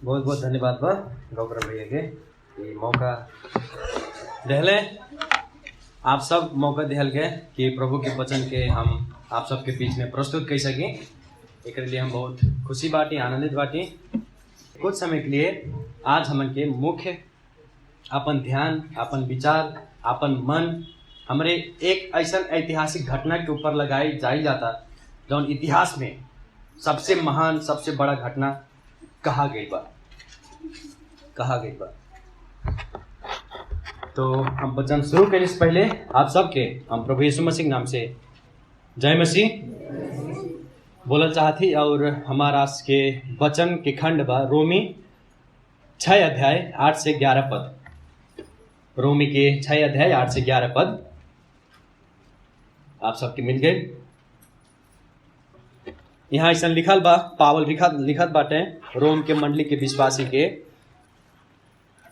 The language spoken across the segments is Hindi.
बहुत बहुत धन्यवाद बा गौरव भैया के ये मौका दिहले। आप सब मौका दिहल के कि प्रभु के वचन के हम आप सबके बीच में प्रस्तुत कर सकें। एक लिए हम बहुत खुशी बाटी, आनंदित बाटी। कुछ समय के लिए आज हमन के मुख्य अपन ध्यान, अपन विचार, अपन मन हमारे एक ऐसा ऐतिहासिक घटना के ऊपर लगाई जाई जाता जौन इतिहास में सबसे महान, सबसे बड़ा घटना कहा गई बा। तो हम वचन शुरू करने से पहले आप सबके हम प्रभु यीशु मसीह के नाम से जय मसीह बोलना चाहती। और हमारा आज के वचन के खंड बा रोमी 6 अध्याय 8 से 11 पद। रोमी के 6 अध्याय 8 से 11 पद आप सबके मिल गए। यहाँ ऐसा लिखल बा, पावल लिखत बाटे रोम के मंडली के विश्वासी के।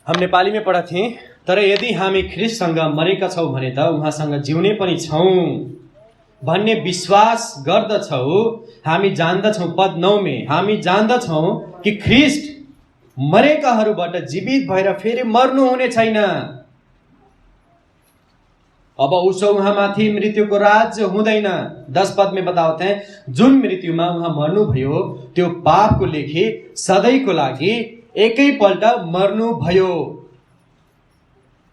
हम नेपाली में पढ़ा थी, तर यदि हामी ख्रिस्टसँग मरेका छौँ भने त उहाँसँग जिउने पनि छौँ भन्ने विश्वास गर्दछौँ। हामी जान्दछौँ, पद 9 में हामी जान्दछौँ कि ख्रिस्ट मरेकाहरूबाट जीवित भएर फेरि मर्नु हुने छैन। अब उसो उहाँ माथि मृत्युको राज्य हुँदैन। 10 पद में बताते हैं, जुन मृत्युमा उहाँ मर्नु भयो त्यो पापको लेखी सधैँको लागि एकैपल्ट मर्नु भयो,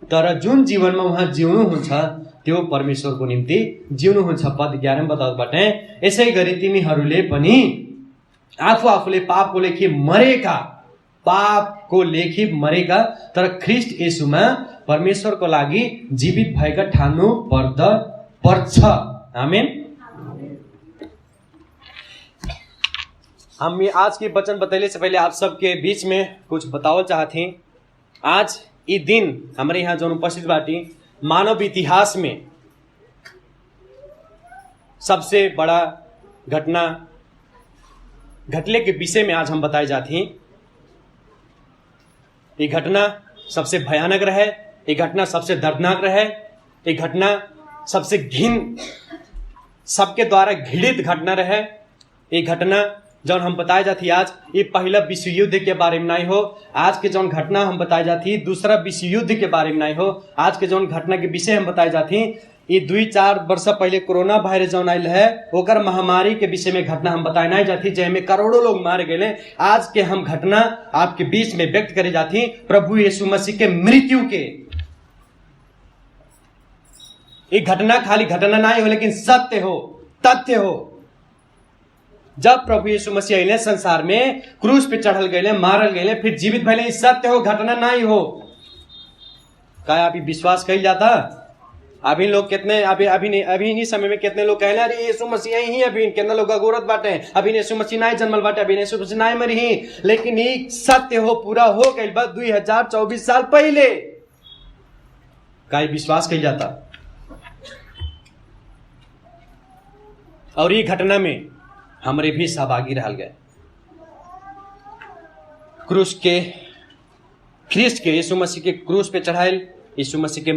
तर जुन जीवनमा उहाँ जिउनुहुन्छ त्यो परमेश्वरको निम्ति जिउनुहुन्छ। पद 11 में बताउँदैबाट यसै गरी तिमीहरूले पनि आफूले पापको लेखी मरेका तर ख्रिस्ट येशूमा परमेश्वरको लागि जीवित भएका ठान्नु पर्छ। आमेन। हम आज के वचन बताइले से पहले आप सबके बीच में कुछ बतावल चाहते। आज ये दिन हमारे यहाँ जो उपस्थित बाटी मानव इतिहास में सबसे बड़ा घटना घटले के विषय में आज हम बताए जाते हैं। ये घटना सबसे भयानक रहे, ये घटना सबसे दर्दनाक रहे, ये घटना सबसे सबके द्वारा घृणित घटना रहे। ये घटना जौन हम बताए जाती आज ये पहला विश्व युद्ध के बारे में नहीं हो। आज के जौन घटना हम बताए जाती दूसरा विश्व युद्ध के बारे में नहीं हो। आज के जौन घटना के विषय हम बताए जाती ये 2-4 वर्ष पहले कोरोना वायरस जौन आयल है ओकर महामारी के विषय में घटना हम बताए नहीं जाती, जिसमें करोड़ों लोग मारे गए। आज के हम घटना आपके बीच में व्यक्त करे जाती प्रभु यीशु मसीह के मृत्यु के। ये घटना खाली घटना नहीं हो लेकिन सत्य हो, तथ्य हो। जब प्रभु यीशु मसीह आइले संसार में, क्रूस पे चढ़ल गए, मारल गए, फिर जीवित भइले, सत्य हो, घटना नहीं हो। क्या अभी विश्वास कही जाता? अभी लोग कितने अभी समय में कितने लोग कहले अरे यीशु मसीह ही अभी कितना लोग अगोरत बाटे, अभी यीशु मसीह नहीं जन्मल बाटे, अभी यीशु मसीह नहीं मरी ही। लेकिन ये सत्य हो, पूरा हो गई बात 2024 साल पहले। क्या विश्वास कही जाता? और ये घटना में हमरे भी सहभागी रह गए। क्रूस के ख्रिस्ट के यीशु मसीह के क्रूस पे चढ़ाइल, यीशु मसीह के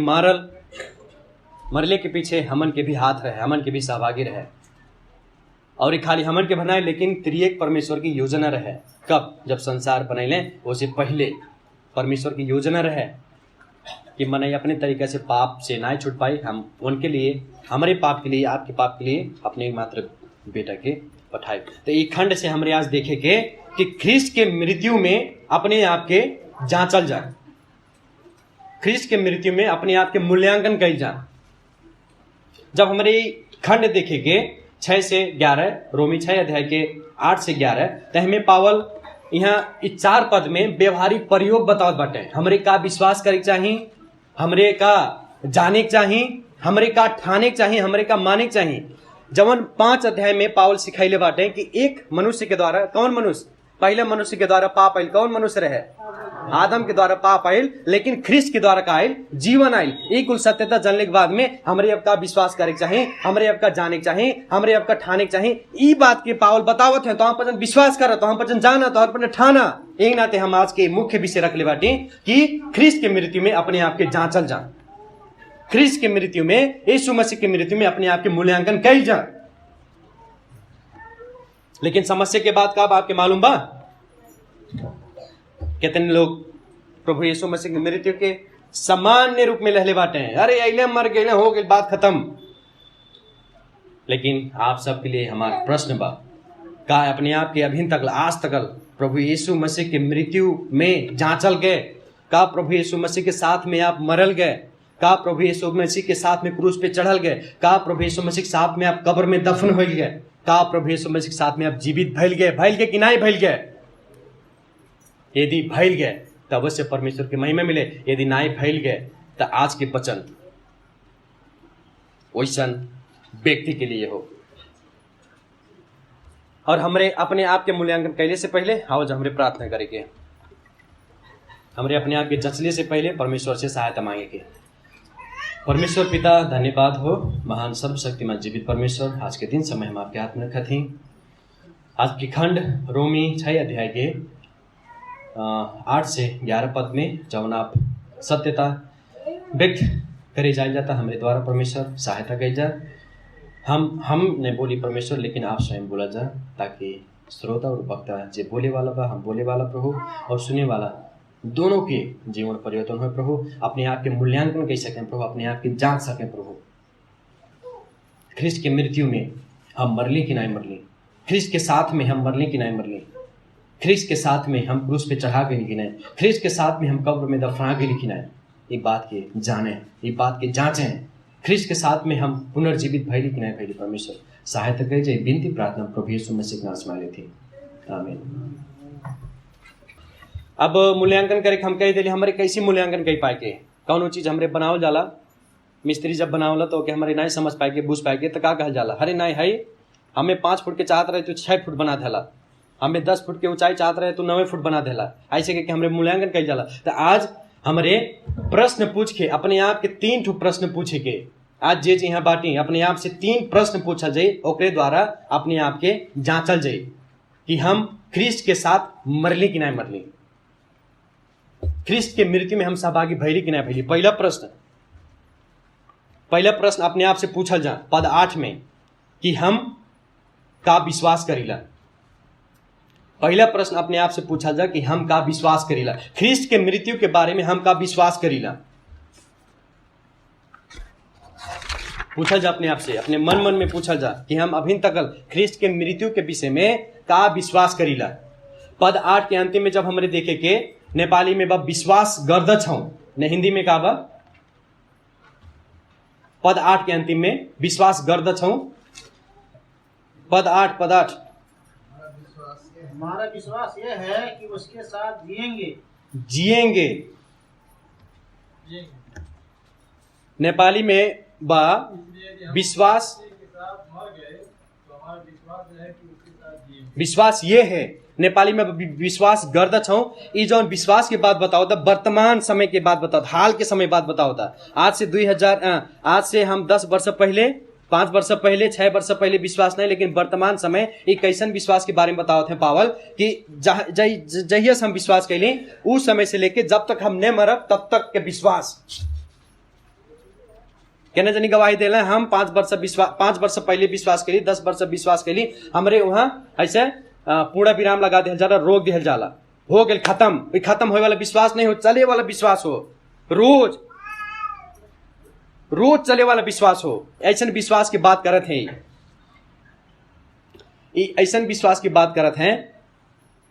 मरले के पीछे हमन के भी हाथ रहे, हमन के भी सहभागी रहे। और ये खाली हमन के बनाए लेकिन त्रिएक परमेश्वर की योजना रहे। कब? जब संसार बनैले उससे पहले परमेश्वर की योजना रहे कि मन अपने तरीके से पाप से ना छूट पाई। हम उनके लिए, हमारे पाप के लिए, आपके पाप के लिए अपने मात्र बेटा के पठाए। तो ये खंड से हमारे आज देखे के कि ख्रिस्ट के मृत्यु में अपने आप के जांचल जाए, ख्रिस्ट के मृत्यु में अपने आप के मूल्यांकन कल जाए। जब हमारे खंड देखेंगे 6 से 11, रोमी 6 अध्याय के 8 से 11, तो हमें पावल यहाँ 4 पद में व्यवहारिक प्रयोग बतावत बाटे। हमरे का विश्वास करे चाहिए, हमरे का जाने चाहिए, हमरे का ठाने चाहिए, हमरे का माने चाहिए। जवन 5 अध्याय में पावल सिखाइले बाटे कि एक मनुष्य के द्वारा, कौन मनुष्य? पहले मनुष्य के द्वारा पाप आयल, कौन मनुष्य रहे? आदम के द्वारा पाप आयल, लेकिन ख्रिस्ट के द्वारा का आयल? जीवन आयल। एक कुल सत्यता जानने के बाद में हमरे अब का विश्वास करे चाहिए, हमरे अब का जाने चाहिए, हमरे अब का ठाने चाहिए। ई बात के पावल बतावत है तो हम पचन विश्वास कर, तो हम पचन जाना, तो हम पचन ठाना। एक नाते हम आज के मुख्य विषय रख ले बाटे कि ख्रिस्ट के मृत्यु में अपने आप के जांचल जा, ख्रिस्ट के मृत्यु में, यीशु मसीह के मृत्यु में अपने आप के मूल्यांकन कल जा। लेकिन समस्या के बाद कब आपके मालूम बा? कितने लोग प्रभु यीशु मसीह की मृत्यु के सामान्य रूप में लहले बाटे हैं, अरे अइले मर गए, हो गई, बात खत्म। लेकिन आप सबके लिए हमारा प्रश्न बा, का अपने आप के अभी तक आज तक प्रभु यीशु मसीह की मृत्यु में जांचल गए? का प्रभु यीशु मसीह के साथ में आप मरल गए? का प्रभु यीशु मसीह के साथ में क्रूस पे चढ़ल गए? का प्रभु यीशु मसीह के साथ में आप कब्र में दफन हो गए? का प्रभु यीशु मसीह के साथ में आप जीवित भइल गए कि नहीं भइल गए? यदि भइल गए तो अवश्य परमेश्वर की महिमा मिले, यदि नहीं भइल गए तो आज के वचन वैसन व्यक्ति के लिए हो। और हमरे अपने आप के मूल्यांकन कैले से पहले आओ हमरे प्रार्थना करेंगे। हमरे अपने आप के जचले से पहले परमेश्वर से सहायता मांगेंगे। परमेश्वर पिता, धन्यवाद हो महान सर्वशक्तिमान जीवित परमेश्वर, आज के दिन समय हम आपके हाथ में रखा थी। आज की खंड रोमी 6 अध्याय के 8 से 11 पद में जब आप सत्यता व्यक्त करे जाए जाता हमारे द्वारा परमेश्वर सहायता कही जाए। हम ने बोली परमेश्वर, लेकिन आप स्वयं बोला जा, ताकि श्रोता और वक्ता जो बोले वाला बा, हम बोले वाला प्रभु और सुने वाला दोनों के जीवन परिवर्तन हो प्रभु। अपने आप के मूल्यांकन कर सकें प्रभु, अपने आप की जांच सकें प्रभु। ख्रिस्ट की मृत्यु में हम मरली कि नहीं मरली, ख्रिस्ट के साथ में हम मरली कि नहीं मरली, ख्रिस्ट के साथ में हम क्रूस पे चढ़ा गए कि नहीं, ख्रिस्ट के साथ में हम कब्र में दफना गए कि नहीं, एक बात के जाने, एक बात के जांचें। ख्रिस्ट के साथ में हम पुनर्जीवित भइली कि नहीं भइली। परमेश्वर सहायता करी जाए, विनती प्रार्थना प्रभु यीशु मसीह के नाम से मांगे थी, आमीन। अब मूल्यांकन करे हम कह दिली, हमारे कैसी मूल्यांकन कर पाए के कौन चीज हमरे बनावल जाला। मिस्त्री जब बनावला तो कि हमारे नहीं समझ पाए के, बुझ पाए के, तो का कहल जाला, अरे नहीं है हमें 5 फुट के चाहत रहे तो 6 फुट बना देला, हमें 10 फुट के ऊंचाई चाहत रहे तो 9 फुट बना देला। ऐसे करके हमरे मूल्यांकन कल जाला। तो आज हमारे प्रश्न पूछ के अपने आप के 3 ठो प्रश्न पूछे के, आज जे यहाँ बाटी अपने आप से 3 प्रश्न पूछा जाए, ओकरे द्वारा अपने आप के जांचल जाए कि हम ख्रिस्ट के साथ मरली कि नहीं मरली, ख्रिस्ट के मृत्यु में हम सहभागी भइली कि नहीं भइली। पहला प्रश्न अपने आप से पूछल जा पद 8 में कि हम का विश्वास करीला। पहला प्रश्न अपने आप से पूछा जा कि हम का विश्वास करीला, ख्रिस्ट के मृत्यु के बारे में हम का विश्वास करीला। पूछा जा अपने आप से, अपने मन में पूछा जा कि हम अभी तक ख्रिस्ट के मृत्यु के विषय में का विश्वास करीला। पद 8 के अंतिम में जब हमरे देखे के नेपाली में बा विश्वास गर्दछ हूं, ने हिंदी में का बा पद 8 के अंतिम में विश्वास गर्दछ हूं। पद 8 हमारा विश्वास यह है कि उसके साथ जिएंगे। नेपाली में बा विश्वास, विश्वास ये है, नेपाली में विश्वास गर्दछ हूं। ये जो विश्वास की बात बताओ था वर्तमान समय की बात बताओ, हाल के समय बात बताओ था। आज से हम 10 वर्ष पहले, 5 वर्ष पहले, 6 वर्ष पहले विश्वास नहीं, लेकिन वर्तमान समय एक कैसन विश्वास के बारे में बताओ थे पावल कि जहिया हम विश्वास कैली उस समय से लेके जब तक हम नहीं मरब तब तक के विश्वास कहना जनी गवाही देला। हम 5 वर्ष पहले विश्वास कैली, 10 वर्ष विश्वास कैली, हमरे वहां ऐसे पूरा विराम लगा दिया जाला, रोक दिया जाला, हो गए खत्म। खत्म होने वाला विश्वास नहीं हो, चले वाला विश्वास हो, रोज चले वाला विश्वास हो। ऐसा विश्वास की बात करत हैं, ऐसा विश्वास की बात करत हैं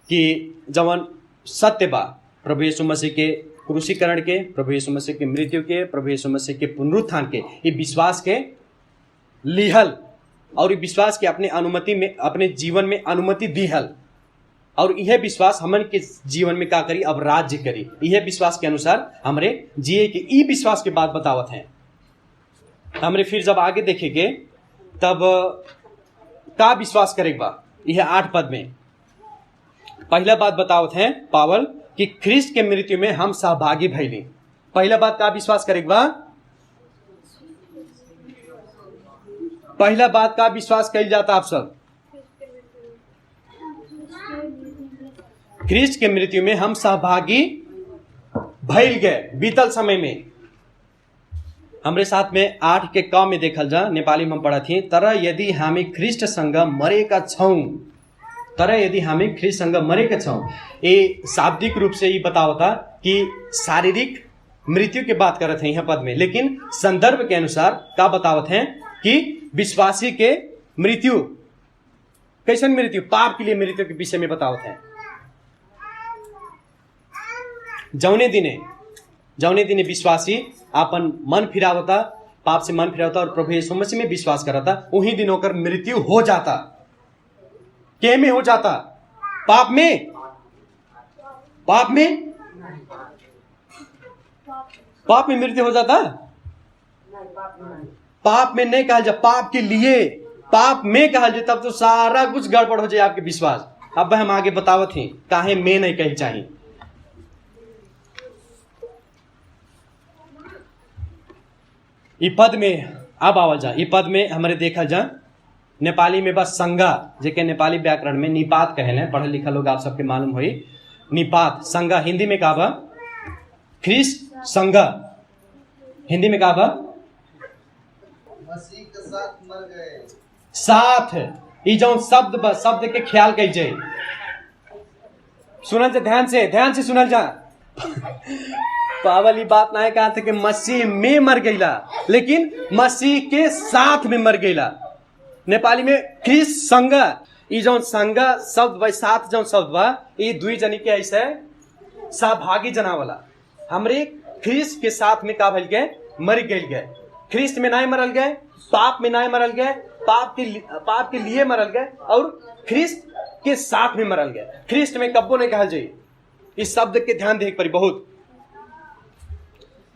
कि जवन सत्य बा प्रभु यीशु मसीह के क्रूसीकरण के, प्रभु यीशु मसीह के मृत्यु के, प्रभु यीशु मसीह के पुनरुत्थान के, ये विश्वास के लिहल और ये विश्वास के अपने अनुमति में, अपने जीवन में अनुमति दिहल, और यह विश्वास हमन के जीवन में का करी, अब राज्य करी। यह विश्वास के अनुसार हमरे जिए के ई विश्वास के बात बतावत हैं। हमरे फिर जब आगे देखेंगे तब का विश्वास करेगा। यह 8 पद में पहला बात बतावत हैं पावल कि ख्रिस्ट के मृत्यु में हम सहभागी भइली। पहला बात का विश्वास करेगा, पहला बात का विश्वास कल जाता आप सब, ख्रिस्ट के मृत्यु में हम सहभागी भइल गए बीतल समय में। हमरे साथ में 8 के क में देखल जा, नेपाली में हम पढ़ा थी, तरह यदि हामी ख्रिस्ट संग मरेका छौं तर यदि हामी ख्रिस्टसँग मरेका छौँ, ये शाब्दिक रूप से ये बतावता कि शारीरिक मृत्यु की बात कर रहे थे यहाँ पद में, लेकिन संदर्भ के अनुसार क्या बतावत हैं कि विश्वासी के मृत्यु, कैसन मृत्यु, पाप के लिए मृत्यु के विषय में बतावत हैं। जौने दिने विश्वासी अपन मन फिरावता, पाप से मन फिरावता और प्रभु यीशु मसीह में विश्वास करता, उन्हीं दिन होकर मृत्यु हो जाता। क्या में हो जाता? पाप में मृत्यु हो जाता। पाप में नहीं कहा जाए, पाप के लिए, पाप में कहा जाए, तब तो सारा कुछ गड़बड़ हो जाए आपके विश्वास। अब हम आगे बतावत हैं काहे में नहीं कही चाहिए। ई पद में अब आवल जा, ई पद में हमारे देखा जा नेपाली में बस संगा, जेके नेपाली व्याकरण में निपात कहले, पढ़े लिखा लोग आप सबके मालूम हुई। निपात संगा हिंदी में का बा? ख्रिस्ट संगा हिंदी में का बा? मसीह के साथ मर गए। साथ ई जौन शब्द बा, शब्द के ख्याल कई जाए। सुनल जा, ध्यान से सुनल जा। पावली बात ना है कहा था कि मसीह में मर गईला, लेकिन मसीह के साथ में मर गईला। नेपाली में ख्रिस्ट संग, ई जौन संग शब्द बा, साथ जौन शब्द बा, ये दुई जनी के ऐसे सहभागी जना वाला। हमरे ख्रिस्ट के साथ में का भइल गए? मर गए। ख्रिस्ट में नहीं मरल गए, पाप में नहीं मरल गए, पाप के लिए मरल गए, और ख्रिस्ट के साथ में मरल गए। ख्रिस्ट में कब्बो नहीं कहल जाए। इस शब्द के ध्यान देख पड़ी बहुत।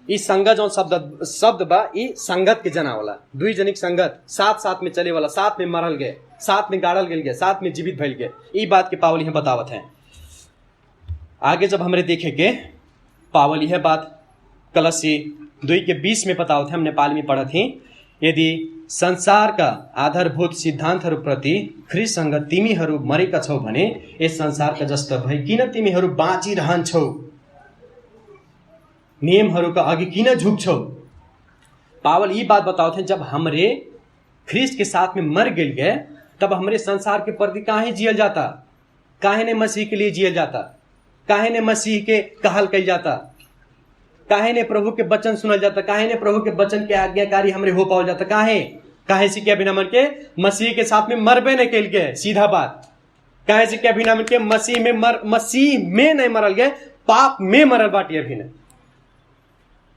इस संगत जो शब्द बा, ई संगत के जना वाला, दुई जनिक संगत, साथ में चले वाला, साथ में मरल गए, साथ में गाड़ल गए, साथ में जीवित भइल गए। ई बात के पावल यह बतावत है। आगे जब हमरे देखेंगे पावल यह बात कलसी 2:20 में बतावत है, हम नेपाली में पढ़त ही। यदि संसार का आधारभूत सिद्धान्तहरू प्रति ख्रिस्टसँग तिमीहरू मरेका छौ भने यस संसारका जस्तो भई किन तिमीहरू बाँचिरहन्छौ? नियमहरूका अघि किन झुक्छौ? पावल ये बात बताओ थे, जब हमरे ख्रिस्ट के साथ में मर गए, तब हमरे संसार के प्रति काहे जियल जाता? काहे ने मसीह के लिए जियल जाता? काहे ने मसीह के कहल कल जाता? काहे ने प्रभु के वचन सुनल जाता? काहे ने प्रभु के वचन के आज्ञाकारी हमरे हो पाओ जाता? काहे से क्या बिना मन के मसीह के साथ में मरबे नहीं कल गए। सीधा बात, काहे से क्या बिना मन के मसीह में नहीं मरल गए, पाप में मरल बाटी।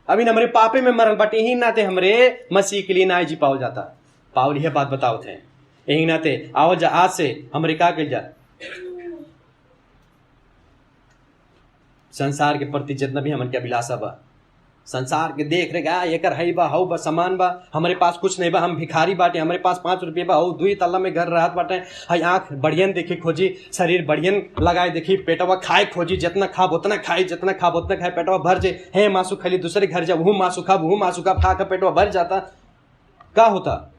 अभी हमारे पापे में मरल बाटे, यही नाते हमरे मसीह के लिए ना जी पाओ जाता। पावल यह बात बताओ थे, यही नाते आओ जा आज से हमरे का कल जा, संसार के प्रति जितना भी हमन के अभिलाषा बा, संसार के देख रहे गा एकर हई बा, हऊ बा, सामान बा, हमारे पास कुछ नहीं बा, हम भिखारी बाटे, हमारे पास 5 रुपये बा, हऊ 2 तल्ला में घर रहत बाटे, हई आंख बढ़ियन देखी खोजी, शरीर बढ़ियन लगाए देखी, पेटवा खाए खोजी, जितना खाब उतना खाई, जितना खाब उतना खाए, पेटवा भर जाए। हे मासू खाली दूसरे घर जा, वहू मासू खा खा पेटवा भर जाता। क्या होता?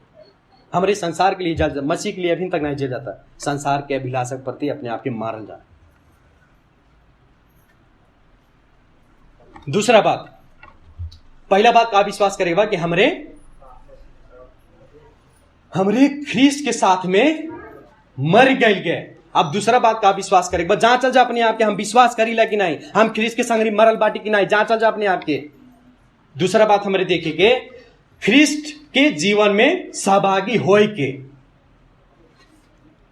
हमारे संसार के लिए जा, मसीह के लिए अभी तक नहीं जिया जाता। संसार के अभिलाषा के प्रति अपने आप के मारल जा। दूसरा बात, पहला बात का विश्वास करेगा कि हमरे ख्रिस्ट के साथ में मर गए। अब दूसरा बात का विश्वास करेगा, जांचल जा अपने आप के, हम विश्वास करीला कि नहीं, हम ख्रिस्ट के संग मरल बाटी कि नहीं, जांचल जा अपने आप के। दूसरा बात हमरे देखेंगे ख्रिस्ट के जीवन में सहभागी होए के।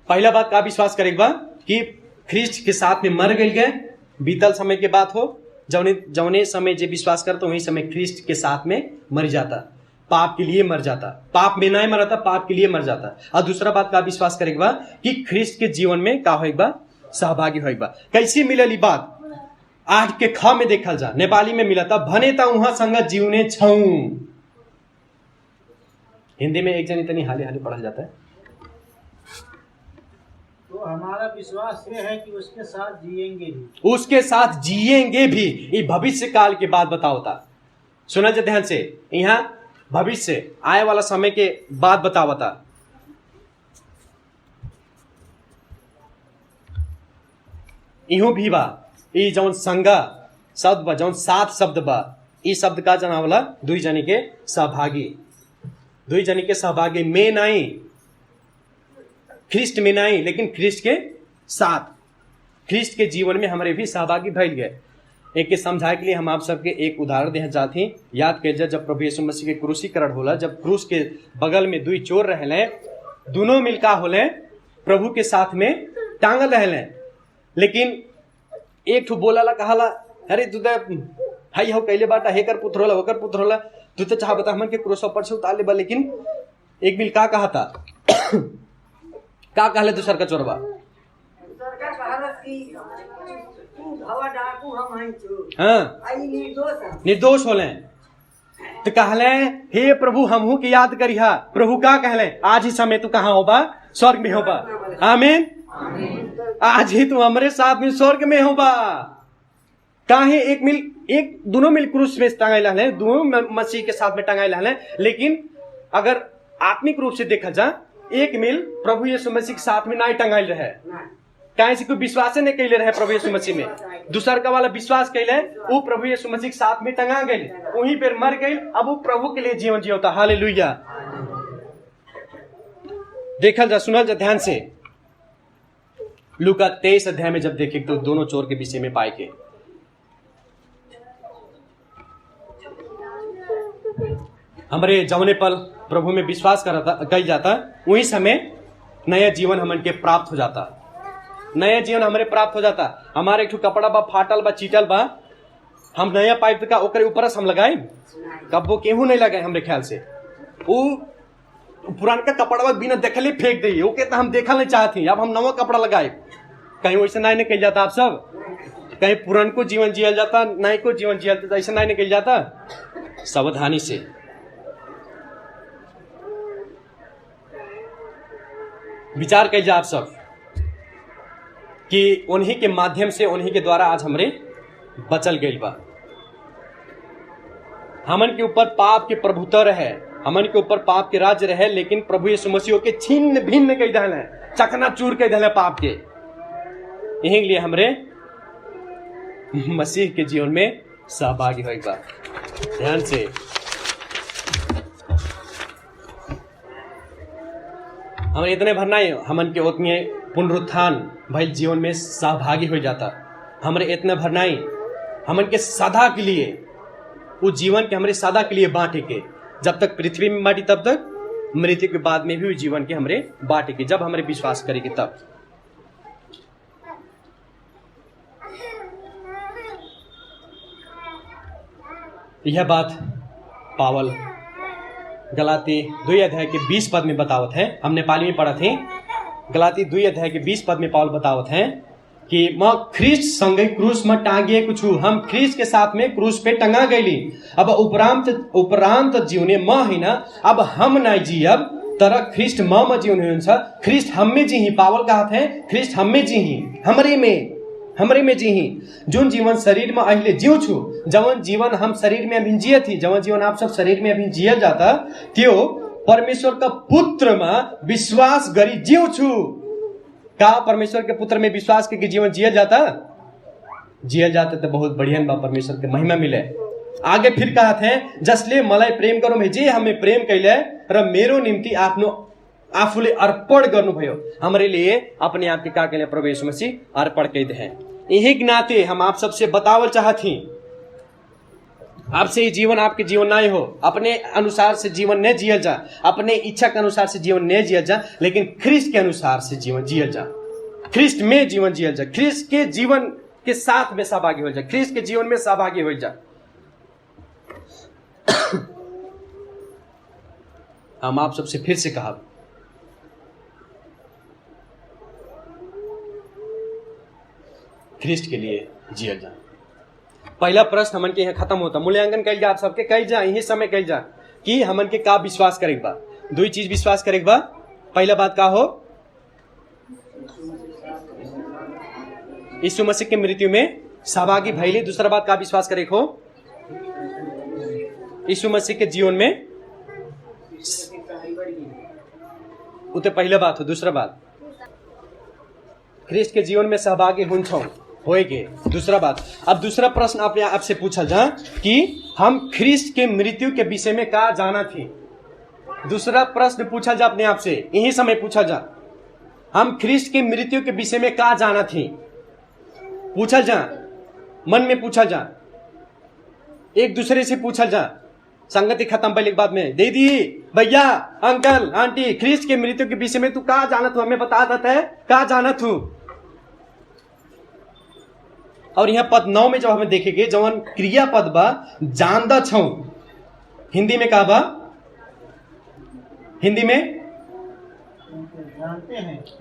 पहला बात का विश्वास करेगा कि ख्रिस्ट के साथ में मर गए, बीतल समय के बात हो, जौने समय जे विश्वास करता वही समय ख्रिस्ट के साथ में मर जाता, पाप के लिए मर जाता, पाप में नहीं मरता, पाप के लिए मर जाता। और दूसरा बात का विश्वास करेगा कि ख्रिस्ट के जीवन में का होएगा? सहभागी होएगा। कैसे मिलली बात? 8:6 में देखल जा, नेपाली में मिला था, भने ता उहाँ संग जीवने छौ। हिंदी में एक जनी तनी हाली पढ़ल जाता है। तो हमारा विश्वास ये है कि उसके साथ जिएंगे भी। ये भविष्य काल के बाद बताओता। सुना जा ध्यान से, यहाँ भविष्य आए वाला समय के बाद बतावता। इहो भी बा, ई जौन संगा शब्द बा, जौन सात शब्द बा, ई शब्द का जनावला दुई जनी के सहभागी, दुई जनी के सहभागी में नहीं, ख्रिस्ट में नहीं, लेकिन ख्रिस्ट के साथ ख्रिस्ट के जीवन में हमारे भी सहभागी भइल गए। एक के समझाए के लिए हम आप सबके एक उदाहरण देना चाहते हैं। याद कीजिए जब प्रभु यीशु मसीह के क्रूसीकरण होला, जब क्रूस के बगल में दुई चोर रहले, दोनों मिलका होले प्रभु के साथ में टांगल रहले, लेकिन एक ठो बोला कहाला, अरे तू तो हाई हो कैले बाटा, हेकर पुत्र होला होकर पुत्र होला, तू तो चाह बता हमन के क्रूस पर से उतार ले बा। लेकिन एक मिल का कहा था का कहले दूसर का चोरबा, हाँ निर्दोष होले तो कहले हे प्रभु हमहू के याद करिहा। प्रभु का कहले आज ही समय तू कहाँ होबा, स्वर्ग में होबा। आमीन। आज ही तू हमारे साथ में स्वर्ग में होबा। काहे एक दोनों मिल क्रूस में टंगाइल है, दोनों मसीह के साथ में टंगाइल है, लेकिन अगर आत्मिक रूप से देखा जा एक मिल प्रभु यीशु मसीह के साथ में नहीं टंगाइल रहे। काहे से कोई विश्वास नहीं कैले रहे प्रभु यीशु मसीह में, दूसर का वाला विश्वास कैले, वो प्रभु यीशु मसीह के साथ में टंगा गए, वहीं पर मर गए, अब वो प्रभु के लिए जीवन जियोता। हालेलुया। देखल जा, सुनल जा ध्यान से। लूका 23 अध्याय में जब देखे तो दोनों चोर के विषय में पाए के हमारे जौने पल प्रभु में विश्वास कही जाता, वही समय नया जीवन हमन के प्राप्त हो जाता, नया जीवन हमारे प्राप्त हो जाता। हमारे एक कपड़ा बा फाटल बा चीटल बा, हम नया पाइप का ओकरे ऊपर हम लगाए, कब वो केहू नहीं लगाए। हमरे ख्याल से वो पुराना कपड़ा बिना देखले फेंक दी, ओके तो हम देखल नहीं चाहती, अब हम नवा कपड़ा लगाए। कहीं वैसे नहीं निकल जाता आप सब, कहीं पुरान को जीवन जियल जाता, नए को जीवन जियल जाता, ऐसा नहीं निकल जाता। सावधानी से विचार कीजिए आप सब कि उन्हीं के माध्यम से, उन्हीं के द्वारा आज हमरे बचल गई बा। हमन के ऊपर पाप के प्रभुत्व रहे, हमन के ऊपर पाप के राज्य रहे, लेकिन प्रभु यीशु मसीह के छिन्न भिन्न कई दल है, चकनाचूर कई दल है पाप के। यही लिए हमरे मसीह के जीवन में सहभागी हो। बा ध्यान से हम इतने भर नहीं, हमन के उतने पुनरुत्थान भइल जीवन में सहभागी हो जाता। हमरे इतने भर नहीं, हमन के सदा के लिए उस जीवन के हमरे सदा के लिए बांटे के, जब तक पृथ्वी में बांटी तब तक, मृत्यु के बाद में भी जीवन के हमरे बांटे के, जब हमरे विश्वास करेंगे तब। यह बात पावल गलाती 2 अध्याय के 20 पद में बतावत है। हम नेपाली में पढ़ा थे। गलाती 2 अध्याय के 20 पद में पावल बतावत है कि म ख्रिस्ट संगे क्रूस में टांगिएको छु, हम ख्रिस्ट के साथ में क्रूस पे टंगा गईली। अब उपरांत जीवने म होइन, अब हम नहीं जियब तर ख्रिस्ट म जिउने हुन्छ। ख्रिस्ट हमें जी ही, पावल कहत है ख्रिस्ट हमें जी ही, हमरे में जी ही। जोन जीवन शरीर में अहिले जिउ छु, जवन जीवन हम शरीर में अभी जिए थी, जवन जीवन आप सब शरीर में अभी जियल जाता, त्यो परमेश्वर का पुत्र में विश्वास गरी जिउ छु। का परमेश्वर के पुत्र में विश्वास करके जीवन जियल जाता तो बहुत बढ़िया बा, परमेश्वर के महिमा मिले। आगे फिर कहते हैं जसले मलाई प्रेम गरौँ है, जे हमें प्रेम कैले र मेरो निम्ति आफ्नो आफूले अर्पण गर्नुभयो, हमारे लिए अपने आप के का के लिए प्रभु यीशु मसीह अर्पण कैदे हैं। यही के नाते हम आप सबसे बतावल चाहती, आपसे ये जीवन आपके जीवन नहीं हो, अपने अनुसार से जीवन नहीं जियल जा, अपने इच्छा के अनुसार से जीवन नहीं जियल जा, लेकिन ख्रिस्ट के अनुसार से जीवन जियल जा, ख्रिस्ट में जीवन जियल जा, ख्रिस्ट के जीवन के साथ में सहभागी हो जा, ख्रिस्ट के जीवन में सहभागी हो जा। हम आप सबसे फिर से कहा, ख्रिस्ट के लिए जियल जा। पहला प्रश्न हमन के यहाँ खत्म होता, मूल्यांकन कल जा, आप सबके कल जा, यही समय कल जा कि हमन के का विश्वास करे बा। 2 चीज विश्वास करे बा। पहला बात का हो, यीशु मसीह के मृत्यु में सहभागी भइले। दूसरा बात का विश्वास करे हो, यीशु मसीह के जीवन में, उते पहला बात हो। दूसरा बात ख्रिस्ट के जीवन में सहभागी होएगे। दूसरा बात, अब दूसरा प्रश्न अपने आप से पूछा जा कि हम ख्रिस्ट के मृत्यु के विषय में क्या जाना थी। दूसरा प्रश्न पूछा जा अपने आप से, यही समय पूछा जा हम ख्रिस्ट के मृत्यु के विषय में का जाना थी? पूछल जा, मन में पूछल जा, एक दूसरे से पूछल जा। संगति खत्म पहले के बाद में, दीदी, भैया, अंकल, आंटी, ख्रिस्ट के मृत्यु के विषय में तू का जानत हूं? हमें बता देता है का जानत हूं। और यहां पद 9 में जब हमें देखेंगे, जवन क्रिया पद बा जानदा छौ, हिंदी में का बा? हिंदी में